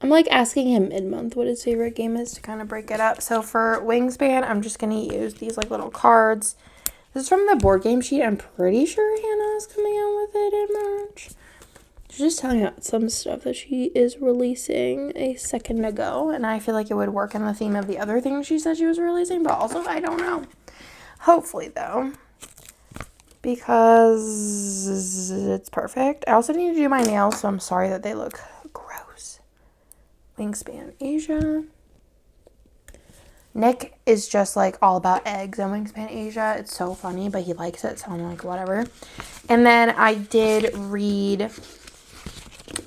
I'm like asking him mid-month what his favorite game is to kind of break it up. So for Wingspan, I'm just going to use these like little cards. This is from the board game sheet. I'm pretty sure Hannah is coming out with it in March. She's just telling me about some stuff that she is releasing a second ago, and I feel like it would work in the theme of the other things she said she was releasing, but also I don't know. Hopefully, though, because it's perfect. I also need to do my nails, so I'm sorry that they look gross. Wingspan Asia. Nick is just like all about eggs and Wingspan Asia. It's so funny, but he likes it, so I'm like, whatever. And then I did read.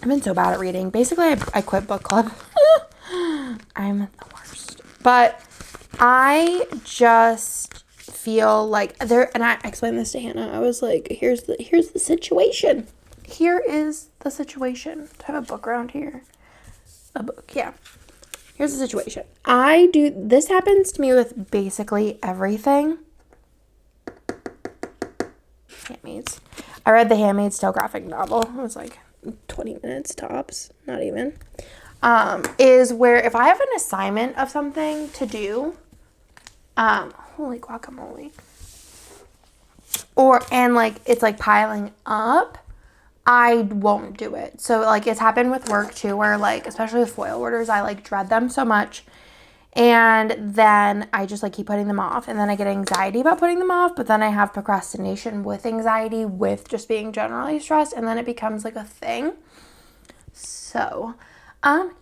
I've been so bad at reading. Basically, I quit book club. I'm the worst. But I just feel like and I explained this to Hannah. I was like, here's the situation. Here is the situation. Do I have a book around here? A book, yeah. here's the situation. This happens to me with basically everything. Handmaids. I read the Handmaid's Tale graphic novel. It was like 20 minutes tops, not even. Is where if I have an assignment of something to do, holy guacamole, and like it's like piling up, I won't do it. So like it's happened with work too, where like especially with foil orders, I like dread them so much, and then I just like keep putting them off, and then I get anxiety about putting them off, but then I have procrastination with anxiety with just being generally stressed, and then it becomes like a thing. So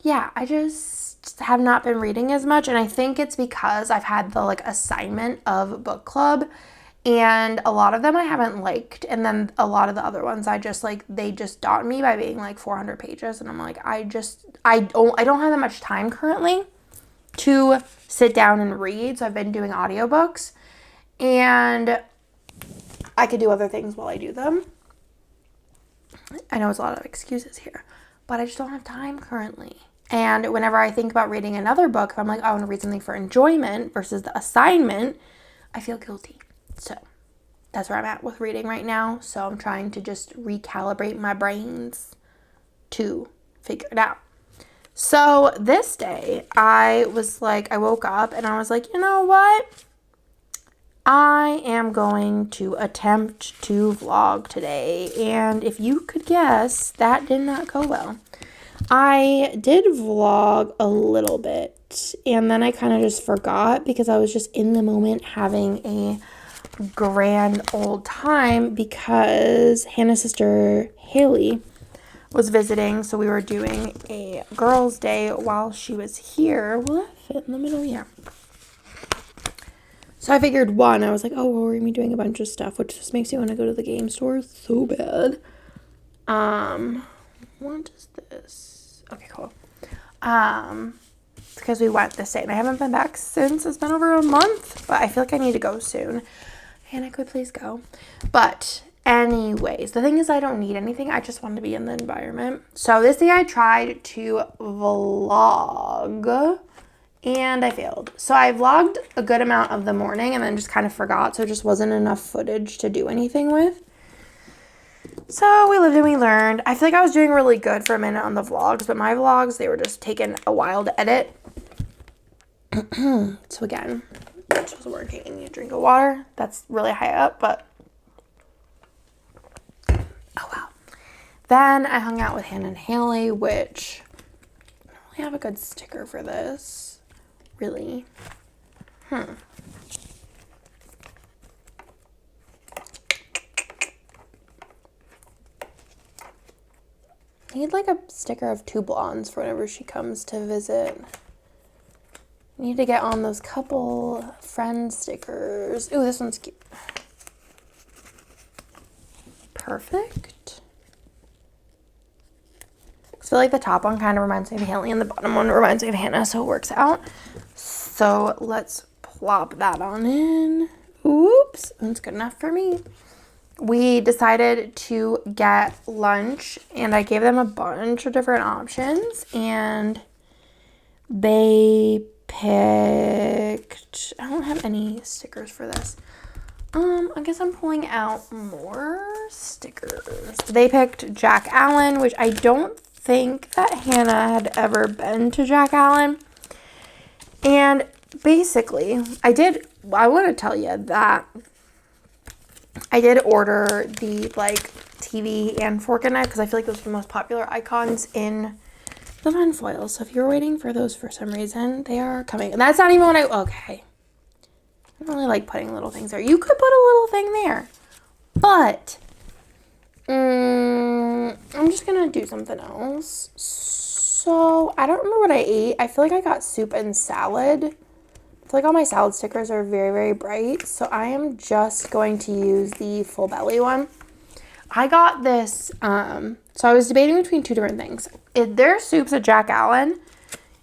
yeah, I just have not been reading as much, and I think it's because I've had the like assignment of book club, and a lot of them I haven't liked, and then a lot of the other ones I just like, they just daunt me by being like 400 pages, and I'm like, I don't have that much time currently to sit down and read, so I've been doing audiobooks, and I could do other things while I do them. I know it's a lot of excuses here, but I just don't have time currently. And whenever I think about reading another book, if I'm like, oh, I want to read something for enjoyment versus the assignment, I feel guilty. So that's where I'm at with reading right now. So I'm trying to just recalibrate my brains to figure it out. So this day I woke up and I was like, you know what? I am going to attempt to vlog today, and if you could guess, that did not go well. I did vlog a little bit, and then I kind of just forgot because I was just in the moment having a grand old time because Hannah's sister Haley was visiting, so we were doing a girls' day while she was here. Will that fit in the middle? Yeah. So I figured, I was like, oh, well, we're going to be doing a bunch of stuff, which just makes me want to go to the game store so bad. What is this? Okay, cool. Because we went this day, and I haven't been back since. It's been over a month, but I feel like I need to go soon. Hannah, could please go. But anyways, the thing is I don't need anything. I just want to be in the environment. So this day I tried to vlog, and I failed. So I vlogged a good amount of the morning and then just kind of forgot. So it just wasn't enough footage to do anything with. So we lived and we learned. I feel like I was doing really good for a minute on the vlogs, but my vlogs, they were just taking a while to edit. So again, this was working. I need a drink of water. That's really high up, but oh well. Then I hung out with Hannah and Haley, which I don't really have a good sticker for this. Really? I need like a sticker of two blondes for whenever she comes to visit. I need to get on those couple friend stickers. Ooh, this one's cute. Perfect. I feel like the top one kind of reminds me of Haley and the bottom one reminds me of Hannah, so it works out. So let's plop that on in. Oops, that's good enough for me. We decided to get lunch, and I gave them a bunch of different options, and they picked, I don't have any stickers for this. I guess I'm pulling out more stickers. They picked Jack Allen, which I don't think that Hannah had ever been to Jack Allen. And basically, I want to tell you that I did order the like TV and fork and knife because I feel like those are the most popular icons in the fun foils. So if you're waiting for those for some reason, they are coming. And that's not even what okay. I don't really like putting little things there. You could put a little thing there, but I'm just gonna do something else. So I don't remember what I ate. I feel like I got soup and salad. I feel like all my salad stickers are very, very bright. So I am just going to use the full belly one. I got this, so I was debating between two different things. Their soups at Jack Allen,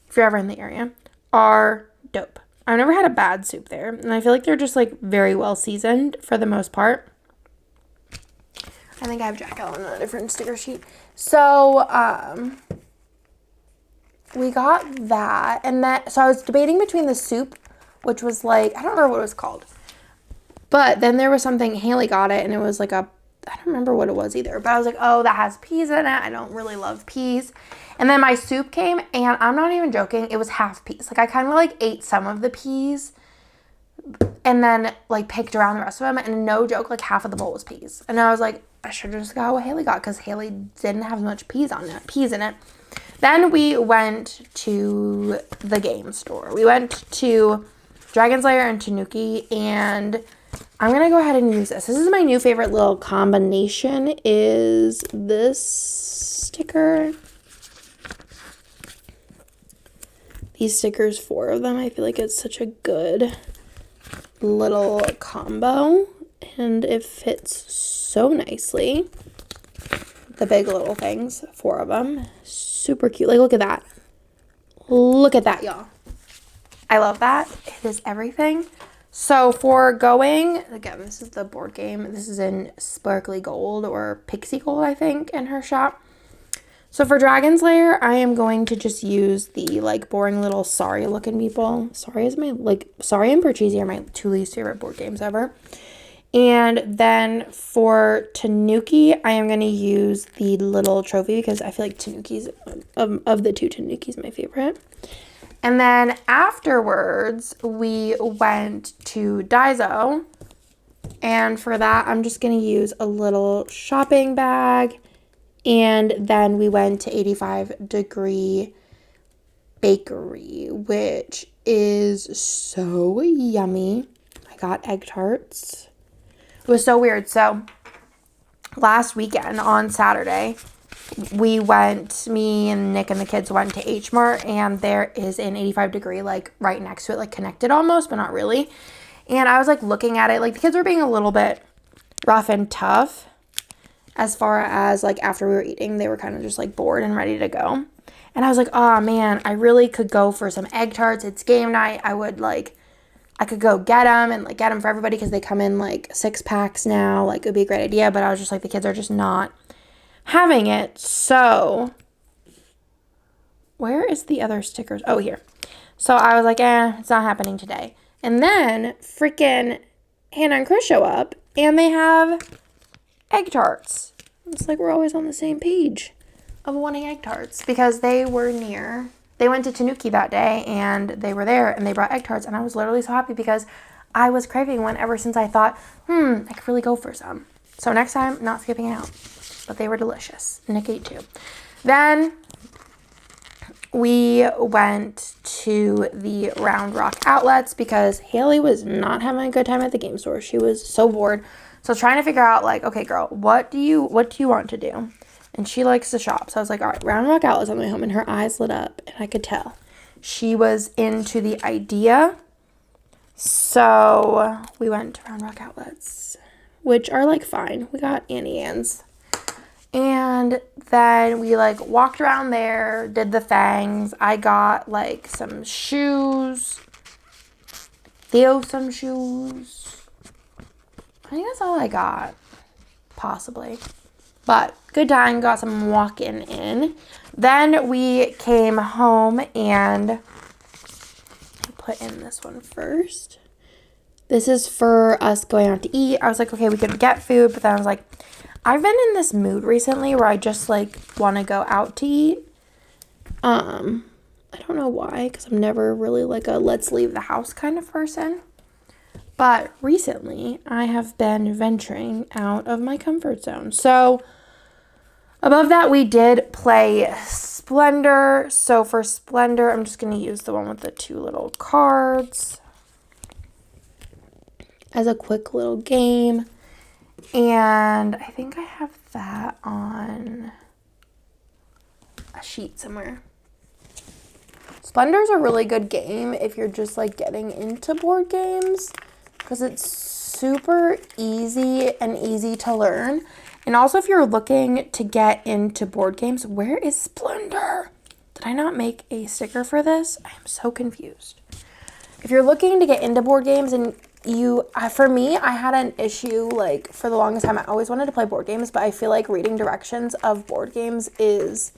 if you're ever in the area, are dope. I've never had a bad soup there. And I feel like they're just like very well seasoned for the most part. I think I have Jack Allen on a different sticker sheet. So, we got that. And then, so I was debating between the soup, which was like, I don't remember what it was called. But then there was something, Haley got it, and it was like I don't remember what it was either. But I was like, oh, that has peas in it. I don't really love peas. And then my soup came, and I'm not even joking, it was half peas. Like, I kind of like ate some of the peas and then like picked around the rest of them. And no joke, like half of the bowl was peas. And I was like, I should have just got what Haley got because Haley didn't have as much peas in it. Then we went to the game store. We went to Dragon's Lair and Tanuki, and I'm going to go ahead and use this. This is my new favorite little combination, is this sticker. These stickers, 4 of them. I feel like it's such a good little combo, and it fits so nicely. The big little things, 4 of them. Super cute. Like, look at that. Look at that, y'all. I love that. It is everything. So for going, again, this is the board game. This is in Sparkly Gold or Pixie Gold, I think, in her shop. So for Dragon's Lair, I am going to just use the like boring little Sorry looking people. Sorry and Parcheesi are my 2 least favorite board games ever. And then for Tanuki, I am going to use the little trophy because I feel like Tanuki's, of the 2, Tanuki's my favorite. And then afterwards, we went to Daiso. And for that, I'm just going to use a little shopping bag. And then we went to 85 Degree Bakery, which is so yummy. I got egg tarts. It was so weird. So last weekend on Saturday, me and Nick and the kids went to H Mart, and there is an 85 Degree like right next to it, like connected almost, but not really. And I was like looking at it, like the kids were being a little bit rough and tough as far as like after we were eating, they were kind of just like bored and ready to go. And I was like, oh man, I really could go for some egg tarts. It's game night. I could go get them and like get them for everybody because they come in like 6 packs now. Like it would be a great idea, but I was just like, the kids are just not having it. So where is the other stickers? Oh, here. So I was like, it's not happening today. And then freaking Hannah and Chris show up and they have egg tarts. It's like we're always on the same page of wanting egg tarts because they went to Tanuki that day and they were there and they brought egg tarts, and I was literally so happy because I was craving one ever since I thought, I could really go for some. So next time, not skipping out. But they were delicious. Nick ate too. Then we went to the Round Rock outlets because Haley was not having a good time at the game store. She was so bored. So trying to figure out like, okay, girl, what do you want to do? And she likes to shop. So I was like, all right, Round Rock outlets on the way home, and her eyes lit up and I could tell she was into the idea. So we went to Round Rock outlets, which are like fine. We got Annie Ann's. And then we like walked around there, did the things. I got like some shoes. Theo some shoes. I think that's all I got. Possibly. But good time. Got some walking in. Then we came home and I put in this one first. This is for us going out to eat. I was like, okay, we could get food. But then I was like, I've been in this mood recently where I just like want to go out to eat. I don't know why, because I'm never really like a let's leave the house kind of person. But recently I have been venturing out of my comfort zone. So above that, we did play Splendor. So for Splendor, I'm just going to use the one with the 2 little cards as a quick little game. And I think I have that on a sheet somewhere. Splendor's a really good game if you're just like getting into board games because it's super easy and easy to learn. And also if you're looking to get into board games, where is Splendor? Did I not make a sticker for this? I am so confused. If you're looking to get into board games and for me, I had an issue, like, for the longest time. I always wanted to play board games, but I feel like reading directions of board games is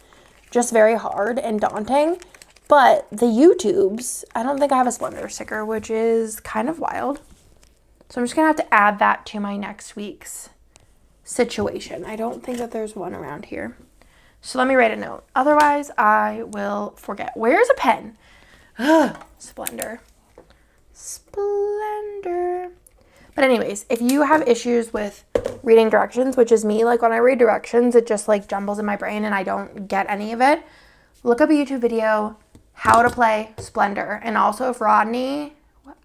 just very hard and daunting. But the YouTubes, I don't think I have a Splendor sticker, which is kind of wild. So I'm just going to have to add that to my next week's situation. I don't think that there's one around here. So let me write a note. Otherwise, I will forget. Where's a pen? Ugh, Splendor. Splendor. But anyways, if you have issues with reading directions, which is me, like when I read directions, it just like jumbles in my brain and I don't get any of it. Look up a YouTube video, how to play Splendor. And also if Rodney,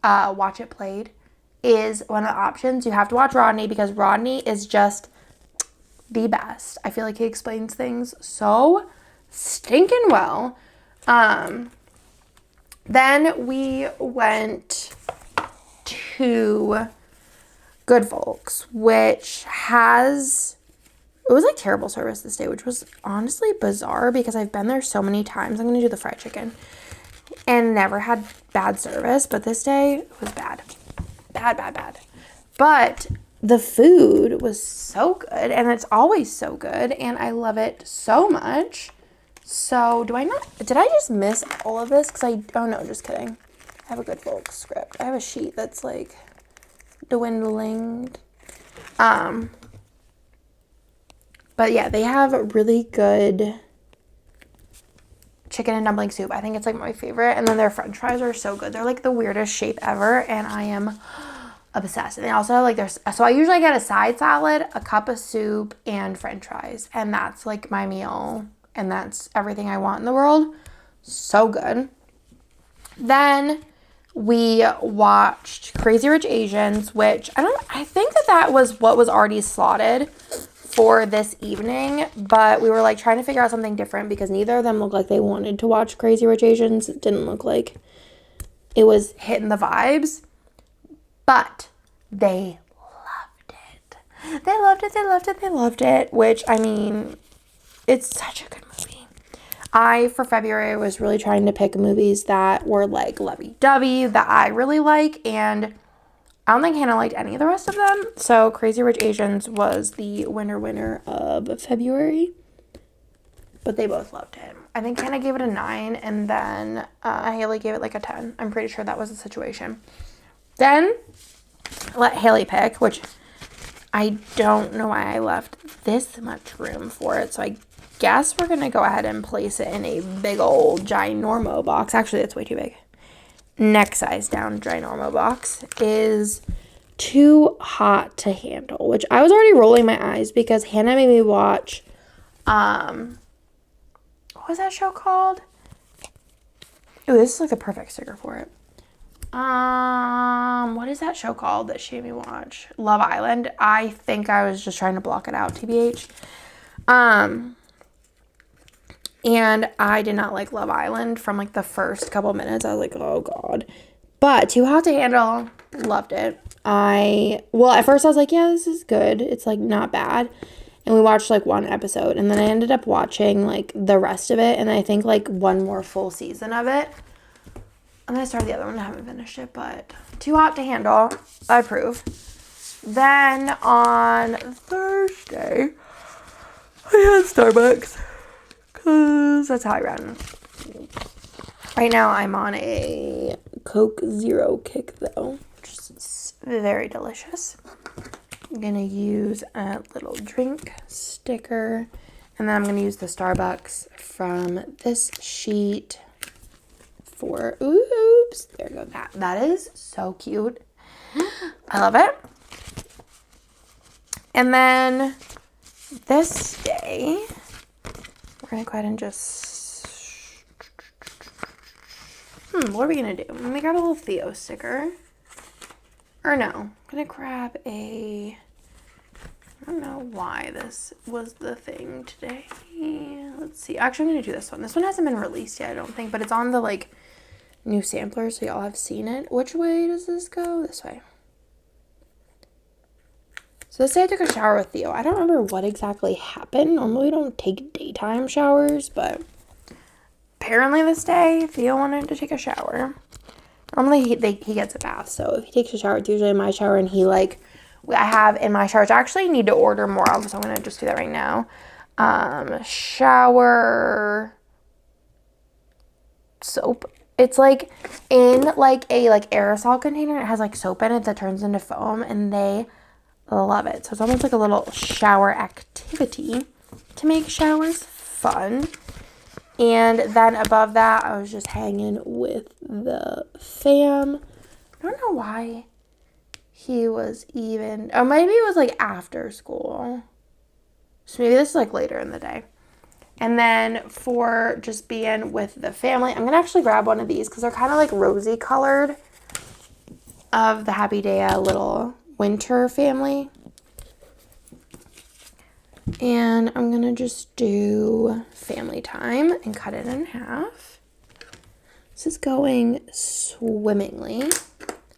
Watch It Played, is one of the options, you have to watch Rodney because Rodney is just the best. I feel like he explains things so stinking well. Then we went to Good Folks, which has, it was like terrible service this day, which was honestly bizarre because I've been there so many times. I'm going to do the fried chicken and never had bad service, but this day was bad. Bad. But the food was so good and it's always so good and I love it so much. So did I just miss all of this? Oh no, just kidding. I have a Good Folks script. I have a sheet that's like dwindling. But yeah, they have really good chicken and dumpling soup. I think it's like my favorite. And then their french fries are so good. They're like the weirdest shape ever and I am obsessed. And they also have like so I usually get a side salad, a cup of soup, and french fries. And that's like my meal. And that's everything I want in the world. So good. Then we watched Crazy Rich Asians, which I think that was what was already slotted for this evening, but we were like trying to figure out something different because neither of them looked like they wanted to watch Crazy Rich Asians. It didn't look like it was hitting the vibes, but they loved it. They loved it, which, I mean, it's such a good movie. For February, was really trying to pick movies that were like lovey-dovey, that I really like, and I don't think Hannah liked any of the rest of them. So Crazy Rich Asians was the winner of February. But they both loved it. I think Hannah gave it a 9 and then Haley gave it like a 10. I'm pretty sure that was the situation. Then let Haley pick, which I don't know why I left this much room for it. So I guess we're going to go ahead and place it in a big old ginormo box. Actually, it's way too big. Next size down ginormo box is Too Hot to Handle, which I was already rolling my eyes because Hannah made me watch, what was that show called? Ooh, this is like the perfect sticker for it. What is that show called that she made me watch? Love Island. I think I was just trying to block it out, TBH. And I did not like Love Island from like the first couple minutes. I was like, oh God. But Too Hot to Handle, loved it. At first I was like, yeah, this is good. It's like not bad. And we watched like one episode. And then I ended up watching like the rest of it. And I think like one more full season of it. And then I started the other one. I haven't finished it. But Too Hot to Handle, I approve. Then on Thursday, I had Starbucks. Because that's how I run. Right now, I'm on a Coke Zero kick, though, which is very delicious. I'm going to use a little drink sticker. And then I'm going to use the Starbucks from this sheet for, oops, there you go. That is so cute. I love it. And then this day, we're going to go ahead and just, what are we going to do? Let me grab a little Theo sticker. Or no, I'm going to grab I don't know why this was the thing today. Let's see. Actually, I'm going to do this one. This one hasn't been released yet, I don't think, but it's on the, like, new sampler, so y'all have seen it. Which way does this go? This way. So this day I took a shower with Theo. I don't remember what exactly happened. Normally we don't take daytime showers, but apparently this day Theo wanted to take a shower. Normally he gets a bath, so if he takes a shower, it's usually in my shower, and I have in my shower, which I actually need to order more of, so I'm going to just do that right now. Shower soap. It's like in like a like aerosol container. It has like soap in it that turns into foam, and they love it. So it's almost like a little shower activity to make showers fun. And then above that, I was just hanging with the fam. I don't know why he was even, or maybe it was like after school. So maybe this is like later in the day. And then for just being with the family, I'm going to actually grab one of these because they're kind of like rosy colored, of the Happy Day little winter family. And I'm going to just do family time and cut it in half. This is going swimmingly.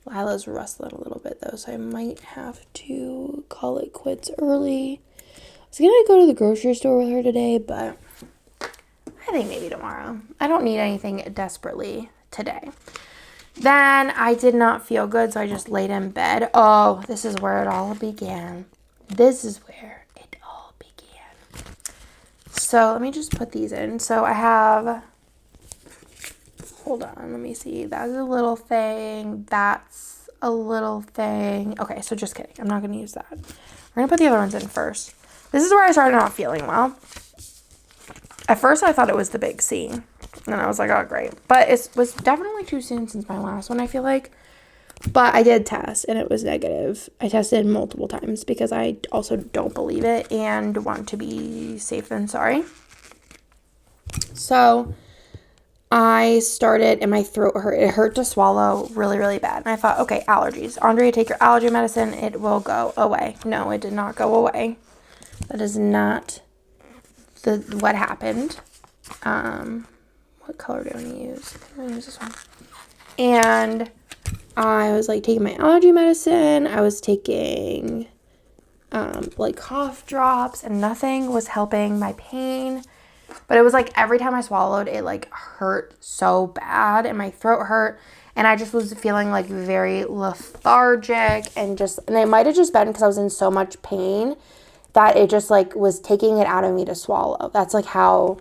Lila's rustling a little bit though, so I might have to call it quits early. I was going to go to the grocery store with her today, but I think maybe tomorrow. I don't need anything desperately today. Then I did not feel good, so I just laid in bed. Oh, this is where it all began. This is where it all began. So let me just put these in. So I have, hold on, let me see. That's a little thing. That's a little thing. Okay, so just kidding. I'm not going to use that. We're going to put the other ones in first. This is where I started not feeling well. At first, I thought it was the big C, and I was like, oh, great. But it was definitely too soon since my last one, I feel like. But I did test, and it was negative. I tested multiple times because I also don't believe it and want to be safe than sorry. So I started, and my throat hurt. It hurt to swallow really, really bad. And I thought, okay, allergies. Andrea, take your allergy medicine. It will go away. No, it did not go away. That is not what happened. What color do I want to use? I'm going to use this one. And I was like taking my allergy medicine. I was taking like cough drops, and nothing was helping my pain. But it was like every time I swallowed, it like hurt so bad, and my throat hurt. And I just was feeling like very lethargic, and it might have just been because I was in so much pain that it just like was taking it out of me to swallow. That's like how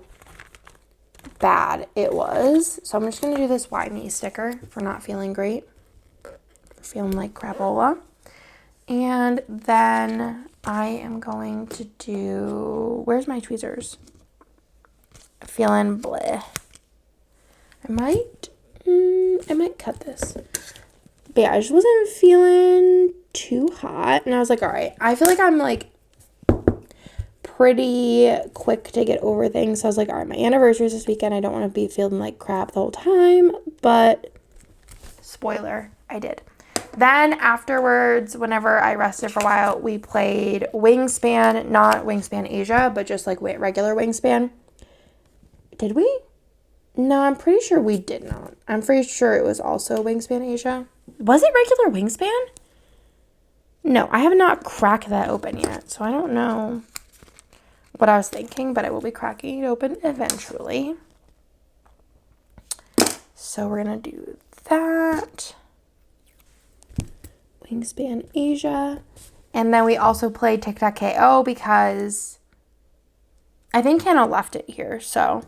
bad it was. So I'm just going to do this why me sticker for not feeling great. For feeling like crapola. And then I am going to do, where's my tweezers? Feeling bleh. I might cut this. But yeah, I just wasn't feeling too hot. And I was like, all right, I feel like I'm like pretty quick to get over things. So I was like, all right, my anniversary is this weekend. I don't want to be feeling like crap the whole time. But spoiler, I did. Then afterwards, whenever I rested for a while, we played Wingspan, not Wingspan Asia, but just like regular Wingspan. Did we? No, I'm pretty sure we did not. I'm pretty sure it was also Wingspan Asia. Was it regular Wingspan? No, I have not cracked that open yet, so I don't know what I was thinking, but I will be cracking it open eventually. So we're going to do that. Wingspan Asia. And then we also played Tic-Tac-KO because I think Hannah left it here, so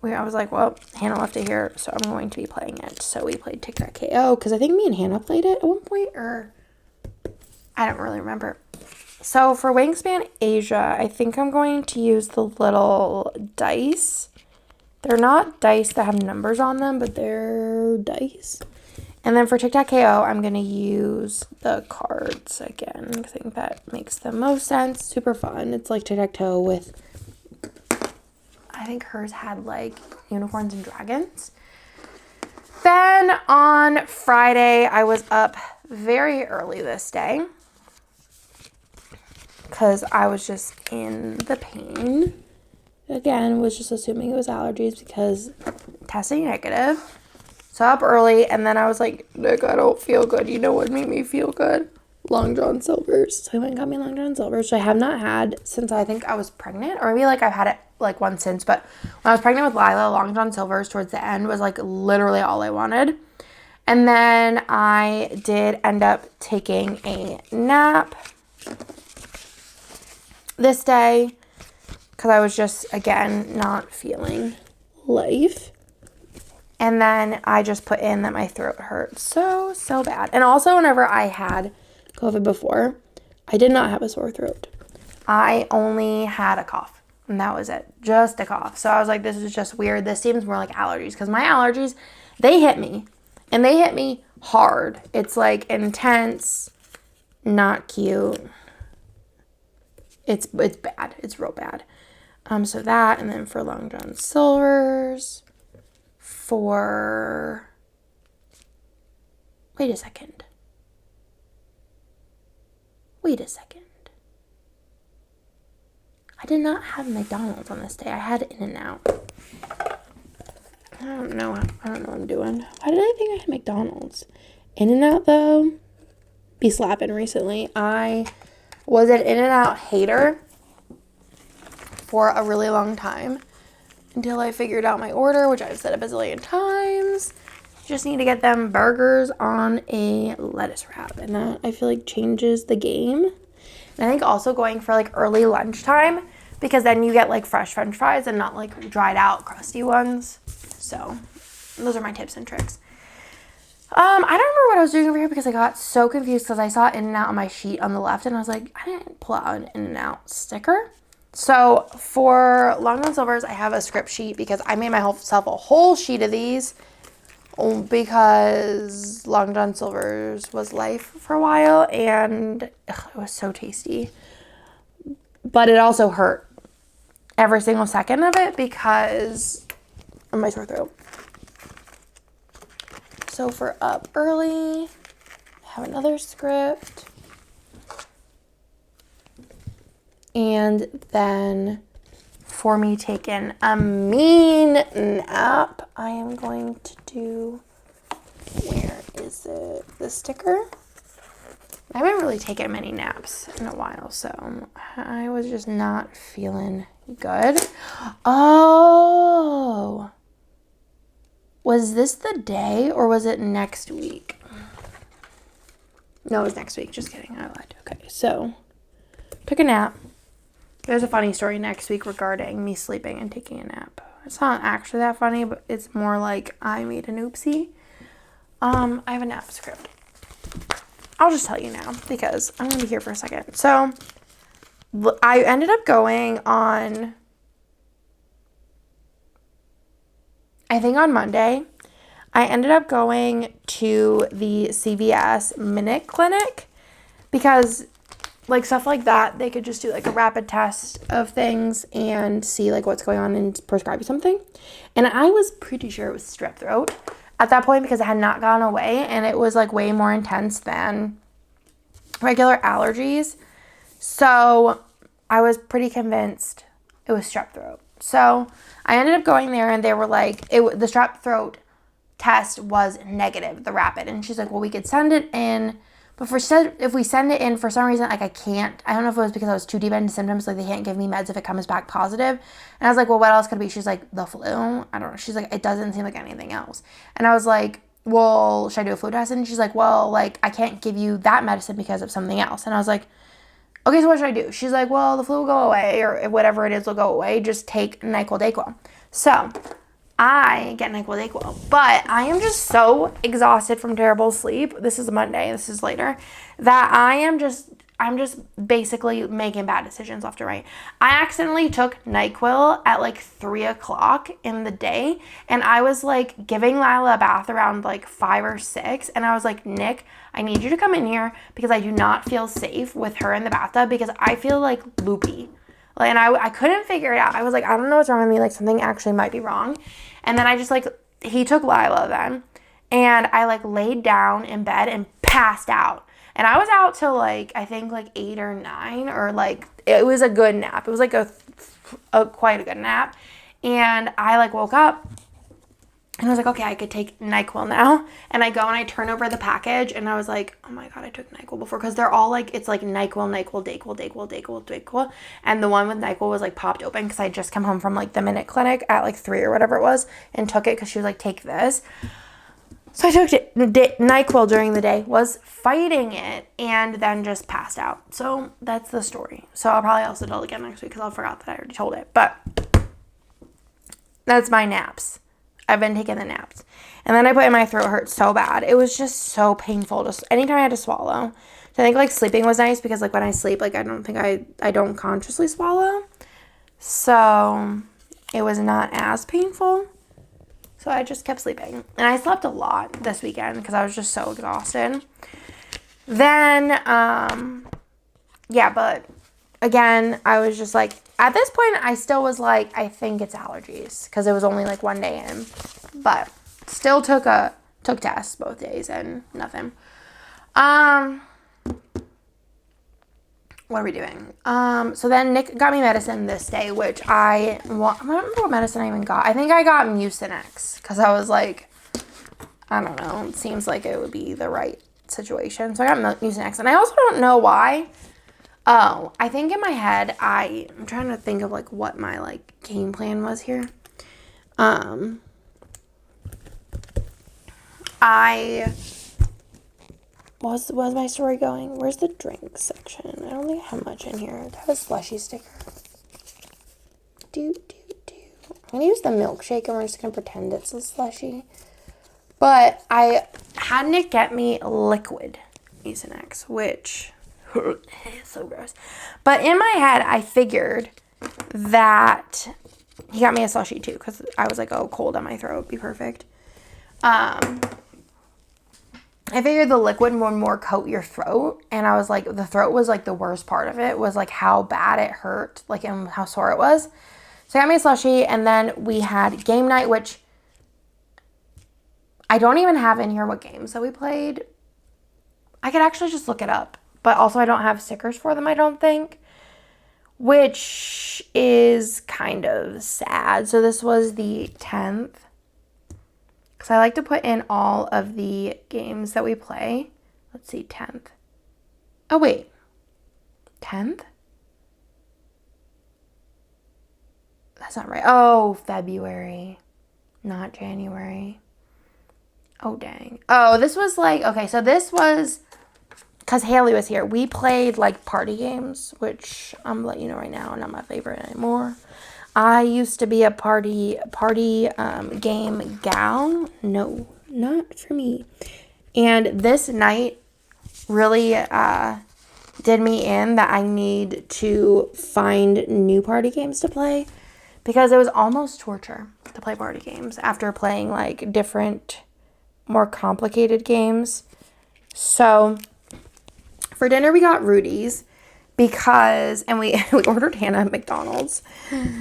I was like, well, Hannah left it here, so I'm going to be playing it. So we played Tic-Tac-KO because I think me and Hannah played it at one point, or I don't really remember. So for Wingspan Asia, I think I'm going to use the little dice. They're not dice that have numbers on them, but they're dice. And then for Tic-Tac-KO, I'm going to use the cards again. I think that makes the most sense. Super fun. It's like Tic-Tac-Toe with, I think hers had like unicorns and dragons. Then on Friday, I was up very early this day because I was just in the pain. Again, was just assuming it was allergies because testing negative. So up early, and then I was like, Nick, I don't feel good. You know what made me feel good? Long John Silver's. So I went and got me Long John Silver's, which I have not had since I think I was pregnant. Or maybe like I've had it like once since. But when I was pregnant with Lila, Long John Silver's towards the end was like literally all I wanted. And then I did end up taking a nap this day because I was just, again, not feeling life. And then I just put in that my throat hurt so bad. And also whenever I had COVID before, I did not have a sore throat. I only had a cough. And that was it. Just a cough. So I was like, this is just weird. This seems more like allergies. Because my allergies, they hit me. And they hit me hard. It's like intense, not cute. It's bad. It's real bad. So that, and then for Long John Silver's, wait a second. I did not have McDonald's on this day. I had In-N-Out. I don't know what I'm doing. Why did I think I had McDonald's? In-N-Out, though, be slapping recently. I was an In-N-Out hater for a really long time until I figured out my order, which I've said a bazillion times. Just need to get them burgers on a lettuce wrap, and that I feel like changes the game. And I think also going for like early lunchtime, because then you get like fresh French fries and not like dried out crusty ones. So those are my tips and tricks. I don't remember what I was doing over here because I got so confused because I saw In-N-Out on my sheet on the left and I was like, I didn't pull out an In-N-Out sticker. So for Long John Silver's, I have a script sheet because I made myself a whole sheet of these because Long John Silver's was life for a while and it was so tasty. But it also hurt every single second of it because of my sore throat. So for up early, I have another script. And then for me taking a mean nap, I am going to do, where is it? The sticker? I haven't really taken many naps in a while, so I was just not feeling good. Oh, was this the day or was it next week? No, it was next week. Just kidding. I lied. Okay, so took a nap. There's a funny story next week regarding me sleeping and taking a nap. It's not actually that funny, but it's more like I made an oopsie. I have a nap script. I'll just tell you now because I'm going to be here for a second. So I ended up going on, I think on Monday, I ended up going to the CVS Minute Clinic because like stuff like that, they could just do like a rapid test of things and see like what's going on and prescribe you something. And I was pretty sure it was strep throat at that point because it had not gone away and it was like way more intense than regular allergies. So I was pretty convinced it was strep throat. So I ended up going there and they were like, the strep throat test was negative, the rapid. And she's like, well, we could send it in. But if we send it in, for some reason, like I can't. I don't know if it was because I was too deep into symptoms, like they can't give me meds if it comes back positive. And I was like, well, what else could it be? She's like, the flu? I don't know. She's like, it doesn't seem like anything else. And I was like, well, should I do a flu test? And she's like, well, like I can't give you that medicine because of something else. And I was like, okay, so what should I do? She's like, well, the flu will go away or whatever it is will go away. Just take NyQuil. So I get NyQuil, but I am just so exhausted from terrible sleep. This is Monday, this is later, that I'm just basically making bad decisions left and right. I accidentally took NyQuil at like 3 o'clock in the day, and I was like giving Lila a bath around like 5 or 6, and I was like, Nick, I need you to come in here because I do not feel safe with her in the bathtub because I feel like loopy. And I couldn't figure it out. I was like, I don't know what's wrong with me. Like, something actually might be wrong. And then I just, like, he took Lila then. And I, like, laid down in bed and passed out. And I was out till, like, I think, like, 8 or 9. Or, like, it was a good nap. It was, like, quite a good nap. And I, like, woke up. And I was like, okay, I could take NyQuil now. And I go and I turn over the package. And I was like, oh my God, I took NyQuil before. Because they're all like, it's like NyQuil, Dayquil. And the one with NyQuil was like popped open. Because I just come home from like the Minute Clinic at like 3 or whatever it was. And took it because she was like, take this. So I took NyQuil during the day. Was fighting it. And then just passed out. So that's the story. So I'll probably also tell it again next week. Because I forgot that I already told it. But that's my naps. I've been taking the naps. And then I put in my throat hurt so bad. It was just so painful. Just anytime I had to swallow. So I think like sleeping was nice because like when I sleep, like I don't consciously swallow. So it was not as painful. So I just kept sleeping. And I slept a lot this weekend because I was just so exhausted. Then, yeah, but again, I was just like, at this point, I still was like, I think it's allergies because it was only like one day in. But still took tests both days and nothing. What are we doing? So then Nick got me medicine this day, which I don't remember what medicine I even got. I think I got Mucinex because I was like, I don't know. It seems like it would be the right situation. So I got Mucinex. And I also don't know why. Oh, I think in my head, I'm trying to think of like what my like game plan was here. Was my story going? Where's the drink section? I don't think I have much in here. I have a slushy sticker. I'm going to use the milkshake and we're just going to pretend it's a slushy. But I had Nick get me liquid Mucinex, which is so gross. But in my head, I figured that he got me a slushy too because I was like, oh, cold on my throat would be perfect. I figured the liquid would more coat your throat, and I was like, the throat was like the worst part of it, was like how bad it hurt, like, and how sore it was. So I got me a slushie, and then we had game night, which I don't even have in here what games that we played. I could actually just look it up, but also I don't have stickers for them, I don't think, which is kind of sad. So this was the 10th. Because I like to put in all of the games that we play. Let's see, 10th. Oh, wait. 10th? That's not right. Oh, February. Not January. Oh, dang. Oh, this was like, okay, so this was, because Haley was here. We played like party games, which I'm going to let you know right now, not my favorite anymore. I used to be a party game gal. No, not for me. And this night really did me in that I need to find new party games to play because it was almost torture to play party games after playing like different, more complicated games. So for dinner we got Rudy's. Because, and we ordered Hannah at McDonald's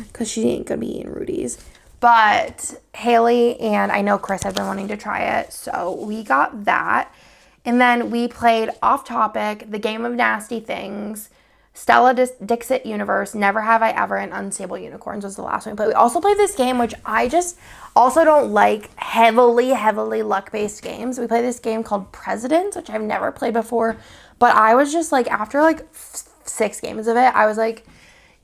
because she ain't gonna be eating Rudy's. But Haley and I know Chris have been wanting to try it, so we got that. And then we played Off Topic, The Game of Nasty Things, Stella Dixit Universe, Never Have I Ever, and Unstable Unicorns was the last one we played. We also played this game, which I just also don't like heavily luck-based games. We played this game called Presidents, which I've never played before. But I was just like, after like 6 games of it, I was like,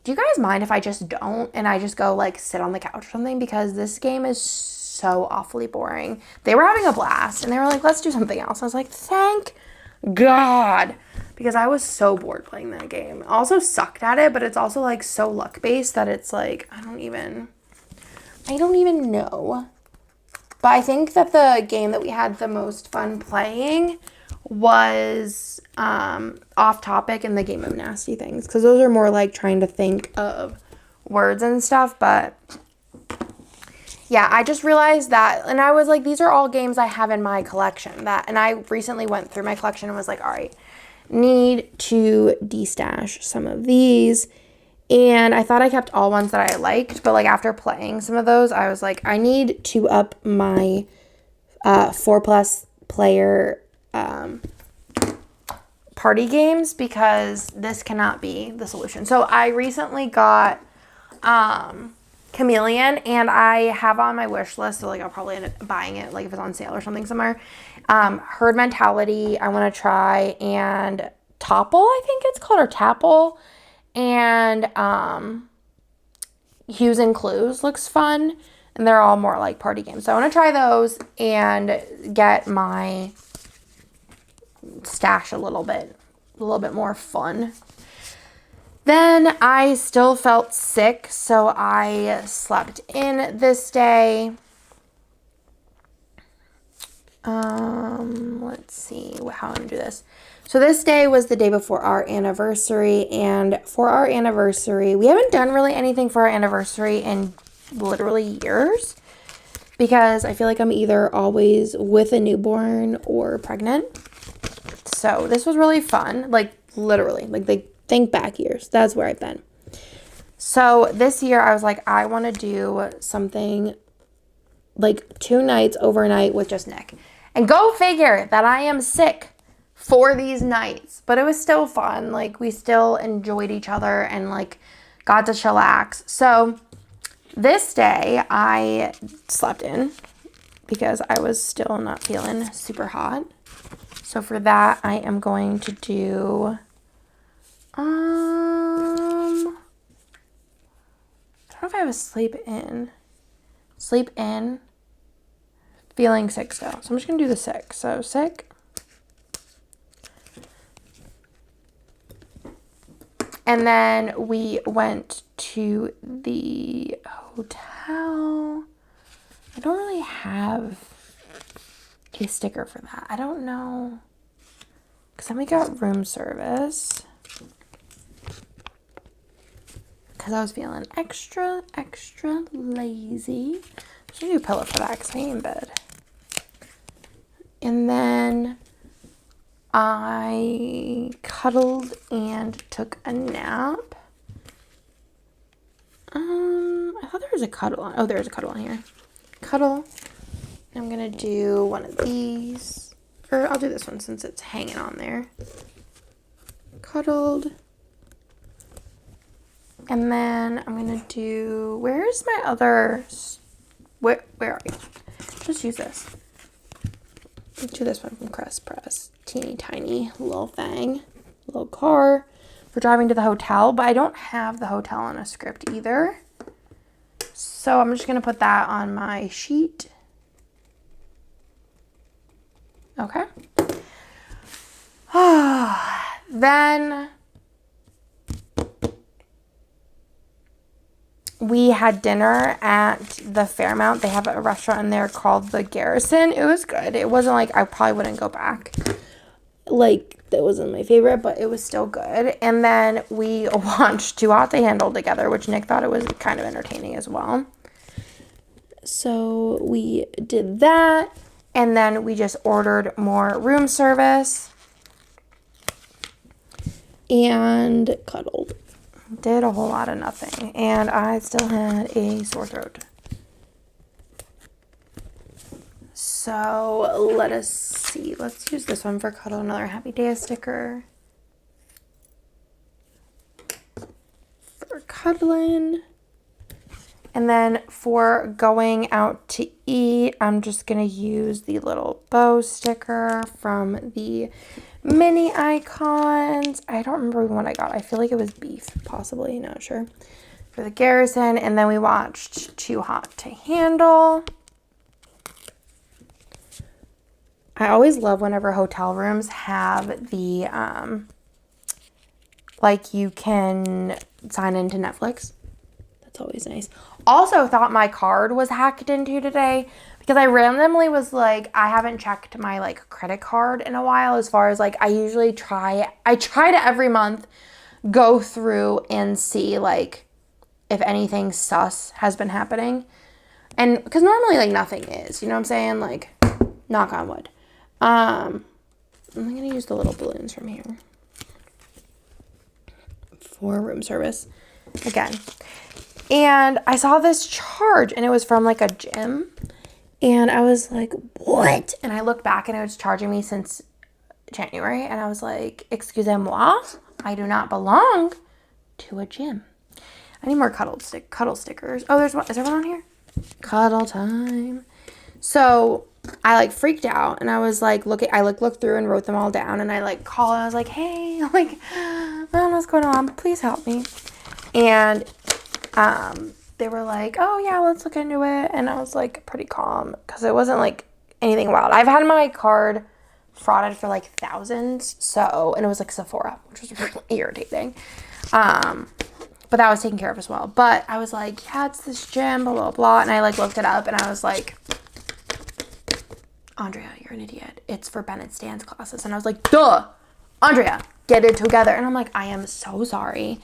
do you guys mind if I just don't? And I just go like sit on the couch or something because this game is so awfully boring. They were having a blast and they were like, let's do something else. I was like, thank God. Because I was so bored playing that game. I also sucked at it, but it's also like so luck-based that it's like, I don't even know. But I think that the game that we had the most fun playing was Off Topic and The Game of Nasty Things. Because those are more like trying to think of words and stuff. But yeah, I just realized that. And I was like, these are all games I have in my collection. And I recently went through my collection and was like, all right, need to destash some of these. And I thought I kept all ones that I liked, but like after playing some of those, I was like, I need to up my 4+ player party games because this cannot be the solution. So I recently got Chameleon, and I have on my wish list, so like I'll probably end up buying it like if it's on sale or something somewhere. Herd Mentality I want to try, and Topple I think it's called, or Tapple, and Hues and Clues looks fun, and they're all more like party games. So I want to try those and get my stash a little bit more fun. Then I still felt sick, so I slept in this day. Let's see how I'm gonna do this. So this day was the day before our anniversary, and for our anniversary, we haven't done really anything for our anniversary in literally years because I feel like I'm either always with a newborn or pregnant. So this was really fun, like literally, like think back years. That's where I've been. So this year I was like, I want to do something like 2 nights overnight with just Nick. And go figure that I am sick for these nights. But it was still fun. Like, we still enjoyed each other and, like, got to chillax. So, this day, I slept in because I was still not feeling super hot. So, for that, I am going to do, I don't know if I have a sleep in. Sleep in. Feeling sick still. So I'm just going to do the sick. So sick. And then we went to the hotel. I don't really have a sticker for that. I don't know. Because then we got room service. Because I was feeling extra lazy. So I need a pillow for that because I ain't in bed. And then I cuddled and took a nap. I thought there was a cuddle on. Oh, there's a cuddle on here. Cuddle. I'm going to do one of these. Or I'll do this one since it's hanging on there. Cuddled. And then I'm going to do... Where's my other... Where are you? Just use this. Do this one from Crest Press. Teeny tiny little thing. Little car for driving to the hotel. But I don't have the hotel on a script either. So I'm just going to put that on my sheet. Okay. Then we had dinner at the Fairmount. They have a restaurant in there called the Garrison. It was good. It wasn't like I probably wouldn't go back. Like, that wasn't my favorite, but it was still good. And then we watched Too Hot to Handle together, which Nick thought it was kind of entertaining as well. So we did that. And then we just ordered more room service. And cuddled. Did a whole lot of nothing. And I still had a sore throat. So let us see. Let's use this one for cuddle. Another Happy Day sticker. For cuddling. And then for going out to eat, I'm just going to use the little bow sticker from the mini icons. I don't remember what I got. I feel like it was beef, possibly. Not sure. For the Garrison. And then we watched Too Hot to Handle. I always love whenever hotel rooms have the, like you can sign into Netflix. That's always nice. Also thought my card was hacked into today because I randomly was like, I haven't checked my like credit card in a while as far as like I usually try to every month go through and see like if anything sus has been happening. And because normally like nothing is, you know what I'm saying? Like knock on wood. I'm going to use the little balloons from here for room service again. And I saw this charge and it was from like a gym and I was like, what? And I looked back and it was charging me since January and I was like, excusez-moi, I do not belong to a gym. I need more cuddle stickers. Oh, there's one. Is there one on here? Cuddle time. So I like freaked out and I was like, looked through and wrote them all down and I like called and I was like, hey, like, I don't know what's going on, but please help me. And they were like, oh yeah, let's look into it. And I was like pretty calm because it wasn't like anything wild. I've had my card frauded for like thousands. So, and it was like Sephora, which was really irritating. But that was taken care of as well. But I was like, yeah, it's this gym, blah, blah, blah. And I like looked it up and I was like, Andrea, you're an idiot. It's for Bennett's dance classes. And I was like, duh, Andrea, get it together. And I'm like, I am so sorry.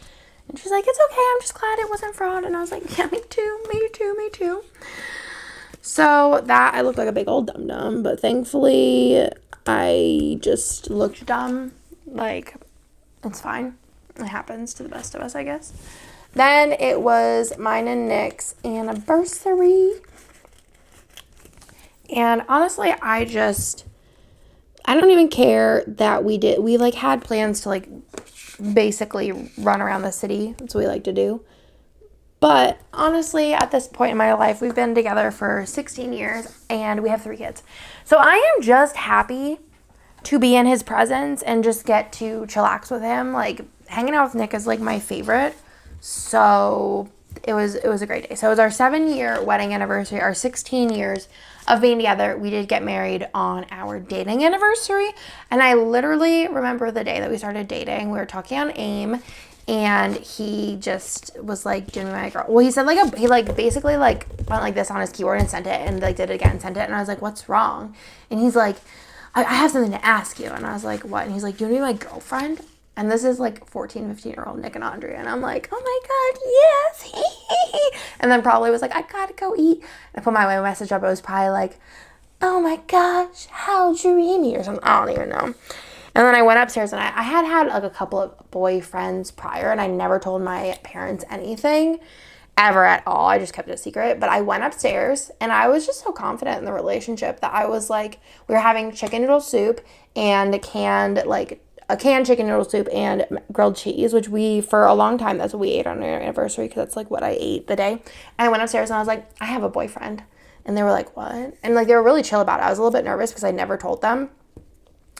And she's like, it's okay. I'm just glad it wasn't fraud. And I was like, yeah, me too, me too, me too. So that, I looked like a big old dum-dum. But thankfully, I just looked dumb. Like, it's fine. It happens to the best of us, I guess. Then it was mine and Nick's anniversary. And honestly, I don't even care that we like had plans to like basically run around the city. That's what we like to do. But honestly, at this point in my life, we've been together for 16 years and we have 3 kids. So I am just happy to be in his presence and just get to chillax with him. Like, hanging out with Nick is like my favorite. So it was a great day. So it was our 7-year wedding anniversary, our 16 years of being together. We did get married on our dating anniversary. And I literally remember the day that we started dating. We were talking on AIM and he just was like, "Do me my girl." Well, he said he basically like went like this on his keyboard and sent it and like did it again and sent it. And I was like, "What's wrong?" And he's like, I have something to ask you. And I was like, "What?" And he's like, "Do you want to be my girlfriend?" And this is like 14, 15-year-old Nick and Andrea. And I'm like, "Oh my God, yes." And then probably was like, "I gotta go eat." And I put my message up. It was probably like, "Oh my gosh, how dreamy," or something. I don't even know. And then I went upstairs and I had like a couple of boyfriends prior and I never told my parents anything ever at all. I just kept it a secret. But I went upstairs and I was just so confident in the relationship that I was like, we were having chicken noodle soup and a canned chicken noodle soup and grilled cheese, which we, for a long time, that's what we ate on our anniversary because that's like what I ate the day. And I went upstairs and I was like, "I have a boyfriend." And they were like, "What?" And like, they were really chill about it. I was a little bit nervous because I never told them.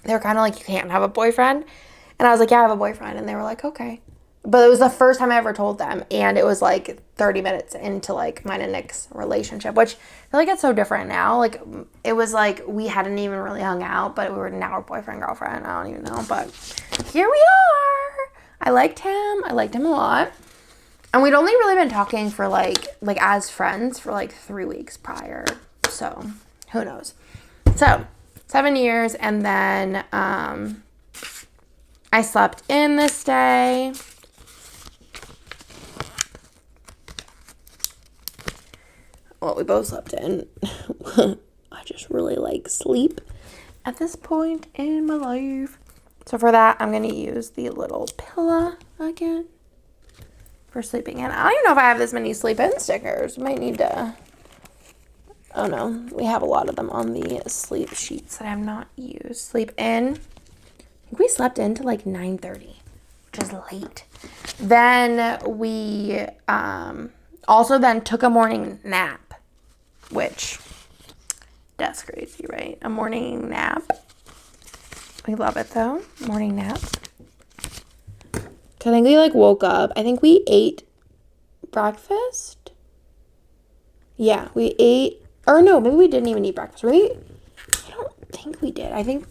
They were kind of like, "You can't have a boyfriend." And I was like, "Yeah, I have a boyfriend." And they were like, "Okay." But it was the first time I ever told them. And it was like 30 minutes into like mine and Nick's relationship, which I feel like it's so different now. Like, it was like we hadn't even really hung out, but we were now boyfriend, girlfriend. I don't even know. But here we are. I liked him. I liked him a lot. And we'd only really been talking for like as friends for like 3 weeks prior. So who knows? So 7 years. And then I slept in this day. Well, we both slept in. I just really like sleep at this point in my life. So for that, I'm going to use the little pillow again for sleeping in. I don't even know if I have this many sleep in stickers. Might need to. Oh no, we have a lot of them on the sleep sheets that I have not used. Sleep in. I think we slept in till like 9:30, which is late. Then we also then took a morning nap, which that's crazy, right? A morning nap. We love it though. Morning nap. I think we like woke up. I think we ate breakfast. Yeah, we ate. Or no, maybe we didn't even eat breakfast. I don't think we did. I don't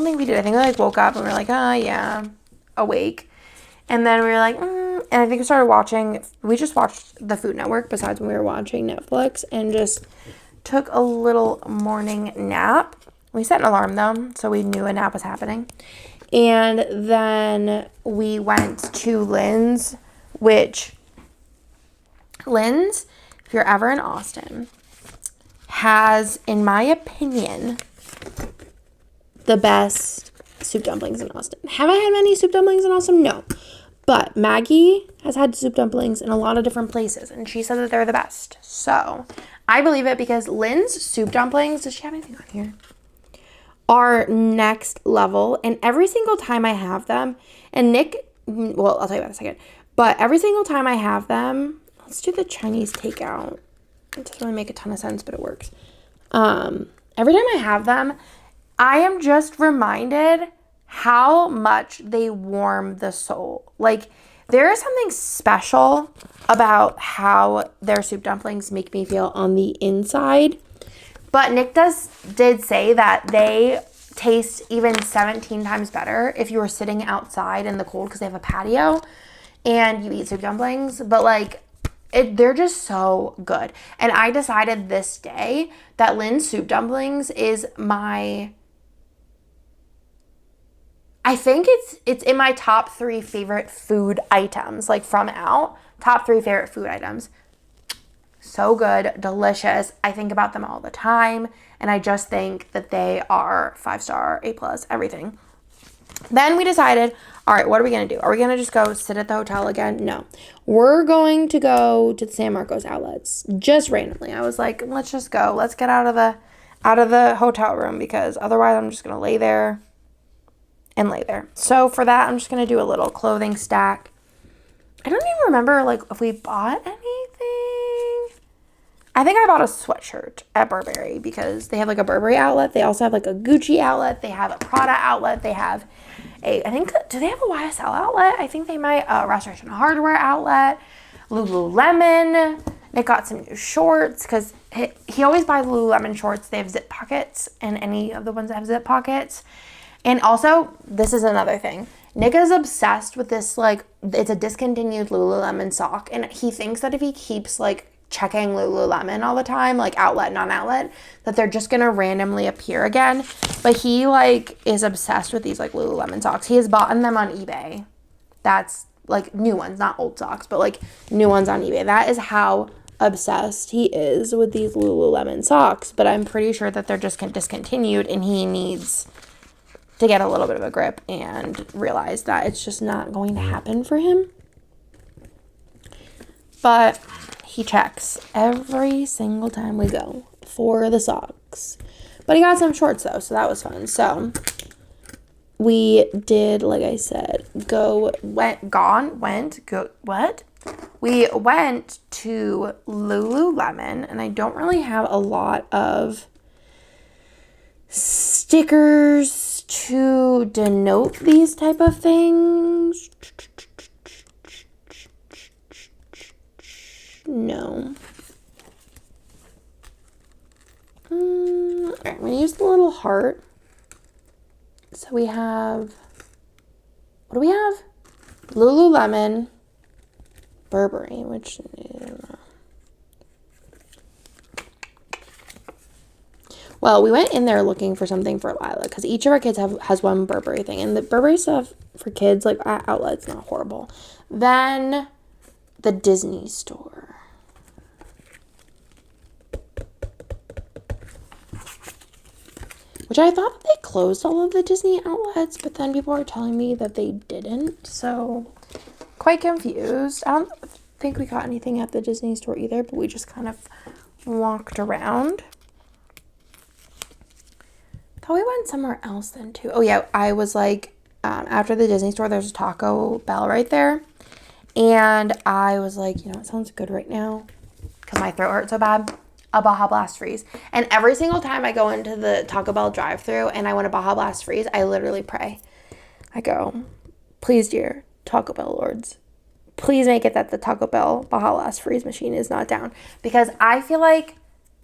think we did. I think we like woke up and we were like, "Oh yeah, awake." And then we were like, And I think we just watched the Food Network besides when we were watching Netflix and just took a little morning nap. We set an alarm though, so we knew a nap was happening. And then we went to Lynn's, if you're ever in Austin, has, in my opinion, the best soup dumplings in Austin. Have I had many soup dumplings in Austin? No. But Maggie has had soup dumplings in a lot of different places, and she said that they're the best. So I believe it because Lynn's soup dumplings, does she have anything on here? Are next level. And every single time I have them, and Nick, well, I'll tell you about it in a second. But every single time I have them, let's do the Chinese takeout. It doesn't really make a ton of sense, but it works. Every time I have them, I am just reminded how much they warm the soul. Like, there is something special about how their soup dumplings make me feel on the inside. But Nick did say that they taste even 17 times better if you were sitting outside in the cold because they have a patio and you eat soup dumplings. But like, they're just so good. And I decided this day that Lynn's soup dumplings is my, I think it's in my top 3 favorite food items, like from out. Top 3 favorite food items. So good, delicious. I think about them all the time, and I just think that they are 5-star, A+, everything. Then we decided, all right, what are we going to do? Are we going to just go sit at the hotel again? No. We're going to go to the San Marcos outlets just randomly. I was like, let's just go. Let's get out of the hotel room, because otherwise I'm just going to lay there and lay there. So for that, I'm just going to do a little clothing stack. I don't even remember like if we bought anything. I think I bought a sweatshirt at Burberry, because they have like a Burberry outlet. They also have like a Gucci outlet. They have a Prada outlet. They have do they have a YSL outlet? I think they might. Restoration Hardware outlet. Lululemon. They got some new shorts, because he always buys Lululemon shorts. They have zip pockets, and any of the ones that have zip pockets. And also, this is another thing. Nick is obsessed with this, like, it's a discontinued Lululemon sock. And he thinks that if he keeps, like, checking Lululemon all the time, like outlet, non-outlet, that they're just gonna randomly appear again. But he, like, is obsessed with these, like, Lululemon socks. He has bought them on eBay. That's, like, new ones, not old socks, but, like, new ones on eBay. That is how obsessed he is with these Lululemon socks. But I'm pretty sure that they're just discontinued, and he needs to get a little bit of a grip and realize that it's just not going to happen for him. But he checks every single time we go for the socks. But he got some shorts though, so that was fun. So we did, like I said, we went to Lululemon, and I don't really have a lot of stickers to denote these type of things. No. Alright, I'm going to use the little heart. So we have, what do we have? Lululemon, Burberry, which, well, we went in there looking for something for Lila, because each of our kids has one Burberry thing. And the Burberry stuff for kids, like, at outlet's not horrible. Then the Disney store. Which I thought they closed all of the Disney outlets, but then people are telling me that they didn't. So, quite confused. I don't think we got anything at the Disney store either, but we just kind of walked around. Thought we went somewhere else then too. Oh yeah, I was like, after the Disney store, there's a Taco Bell right there. And I was like, you know, it sounds good right now, because my throat hurts so bad. A Baja Blast Freeze. And every single time I go into the Taco Bell drive-thru and I want a Baja Blast Freeze, I literally pray. I go, please, dear Taco Bell lords, please make it that the Taco Bell Baja Blast Freeze machine is not down. Because I feel like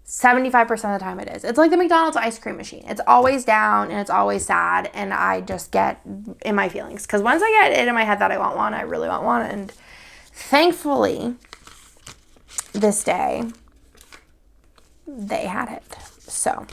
75% of the time it is. It's like the McDonald's ice cream machine. It's always down and it's always sad, and I just get in my feelings. Because once I get it in my head that I want one, I really want one. And thankfully, this day, they had it. So,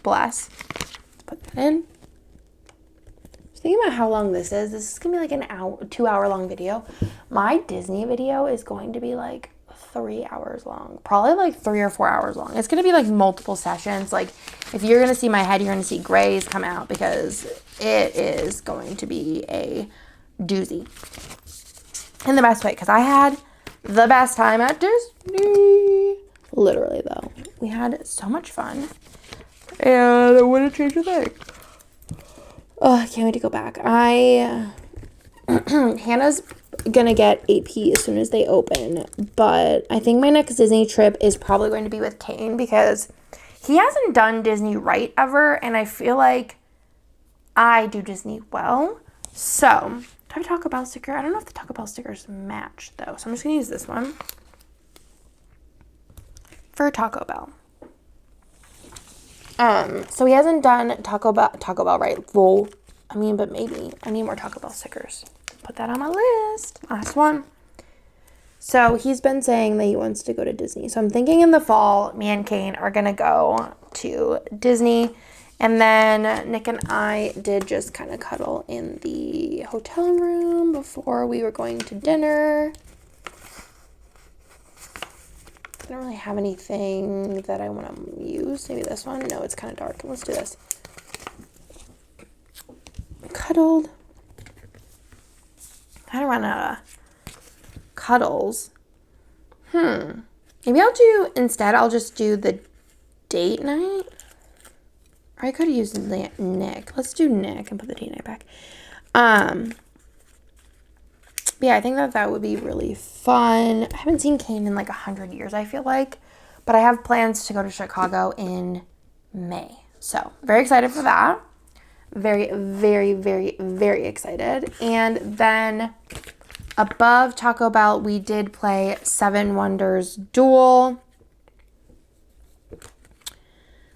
bless. Let's put that in. I was thinking about how long this is. This is going to be like an hour, 2-hour long video. My Disney video is going to be like 3 hours long. Probably like 3 or 4 hours long. It's going to be like multiple sessions. Like, if you're going to see my head, you're going to see grays come out, because it is going to be a doozy. In the best way, because I had the best time at Disney. Literally, though. We had so much fun. And I wouldn't change a thing. Oh, I can't wait to go back. Hannah's gonna get AP as soon as they open. But I think my next Disney trip is probably going to be with Kane, because he hasn't done Disney right ever. And I feel like I do Disney well. So, do I have a Taco Bell sticker? I don't know if the Taco Bell stickers match, though. So I'm just gonna use this one for Taco Bell. So he hasn't done Taco Bell right. Well, I mean, but maybe I need more Taco Bell stickers. Put that on my list. Last one. So he's been saying that he wants to go to Disney. So I'm thinking in the fall, me and Kane are going to go to Disney. And then Nick and I did just kind of cuddle in the hotel room before we were going to dinner. I don't really have anything that I want to use. Maybe this one. No, it's kind of dark. Let's do this. Cuddled. Kind of run out of cuddles. Maybe I'll just do the date night. Or I could have used Nick. Let's do Nick and put the date night back. Yeah, I think that would be really fun. I haven't seen Kane in like 100 years, I feel like. But I have plans to go to Chicago in May. So, very excited for that. Very, very, very, very excited. And then above Taco Bell, we did play Seven Wonders Duel.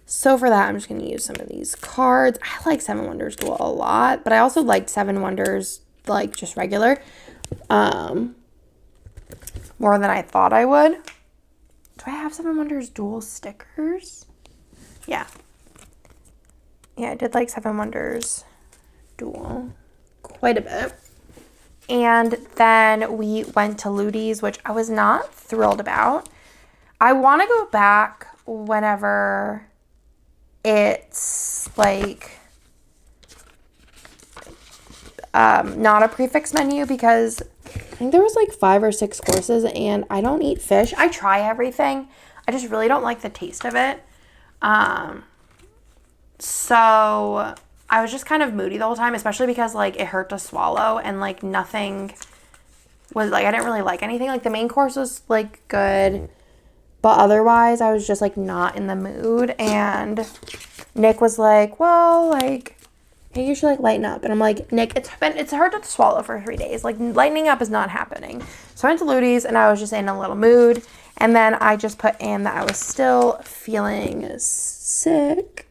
So for that, I'm just going to use some of these cards. I like Seven Wonders Duel a lot, but I also liked Seven Wonders, like, just regular, more than I thought I would. Do I have Seven Wonders Duel stickers? Yeah. Yeah, I did like Seven Wonders Duel quite a bit. And then we went to Ludi's, which I was not thrilled about. I want to go back whenever it's like not a prefix menu, because I think there was like 5 or 6 courses and I don't eat fish. I try everything. I just really don't like the taste of it. So I was just kind of moody the whole time, especially because like it hurt to swallow and like nothing was like, I didn't really like anything. Like the main course was like good, but otherwise I was just like not in the mood. And Nick was like, well, like, hey, you should like lighten up. And I'm like, Nick, it's hard to swallow for 3 days. Like lightening up is not happening. So I went to Ludi's and I was just in a little mood. And then I just put in that I was still feeling sick.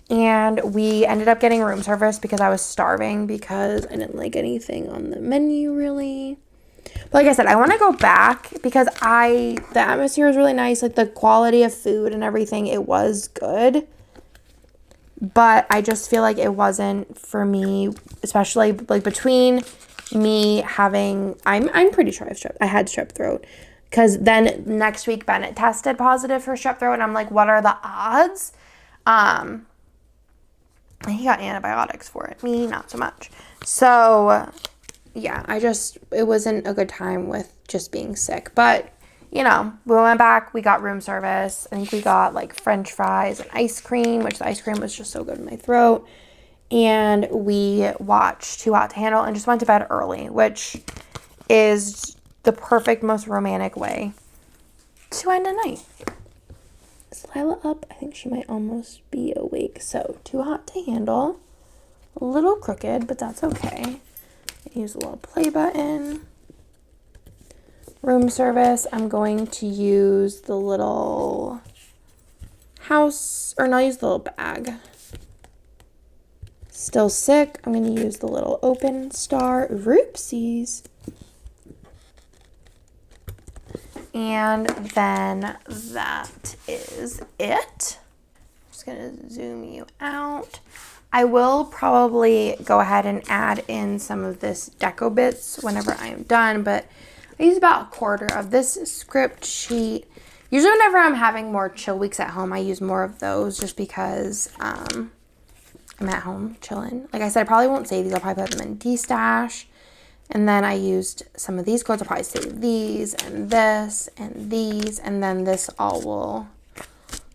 And we ended up getting room service because I was starving, because I didn't like anything on the menu really. But like I said, I want to go back because the atmosphere was really nice. Like the quality of food and everything, it was good. But I just feel like it wasn't for me, especially like between me having, I'm pretty sure I had strep throat. Because then next week Bennett tested positive for strep throat and I'm like, what are the odds? He got antibiotics for it. Me, not so much. So, yeah, it wasn't a good time with just being sick. But, you know, we went back. We got room service. I think we got, like, French fries and ice cream, which the ice cream was just so good in my throat. And we watched Too Hot to Handle and just went to bed early, which is the perfect, most romantic way to end a night. Is Lila up? I think she might almost be awake. So, Too Hot to Handle. A little crooked, but that's okay. Use a little play button. Room service. I'm going to use the little house, or no, I'll use the little bag. Still sick. I'm going to use the little open star. Oopsies. And then that is it. I'm just going to zoom you out. I will probably go ahead and add in some of this deco bits whenever I am done, but I use about 1/4 of this script sheet. Usually whenever I'm having more chill weeks at home, I use more of those just because I'm at home chilling. Like I said, I probably won't save these. I'll probably put them in D-stash. And then I used some of these codes. I'll probably save these and this and these. And then this all will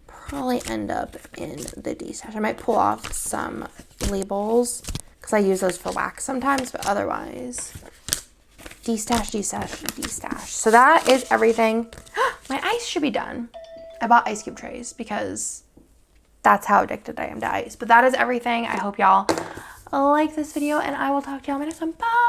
probably end up in the D-stash. I might pull off some labels because I use those for wax sometimes. But otherwise, D-stash, D-stash, D-stash. So that is everything. My ice should be done. I bought ice cube trays because that's how addicted I am to ice. But that is everything. I hope y'all like this video. And I will talk to y'all in my next one. Bye!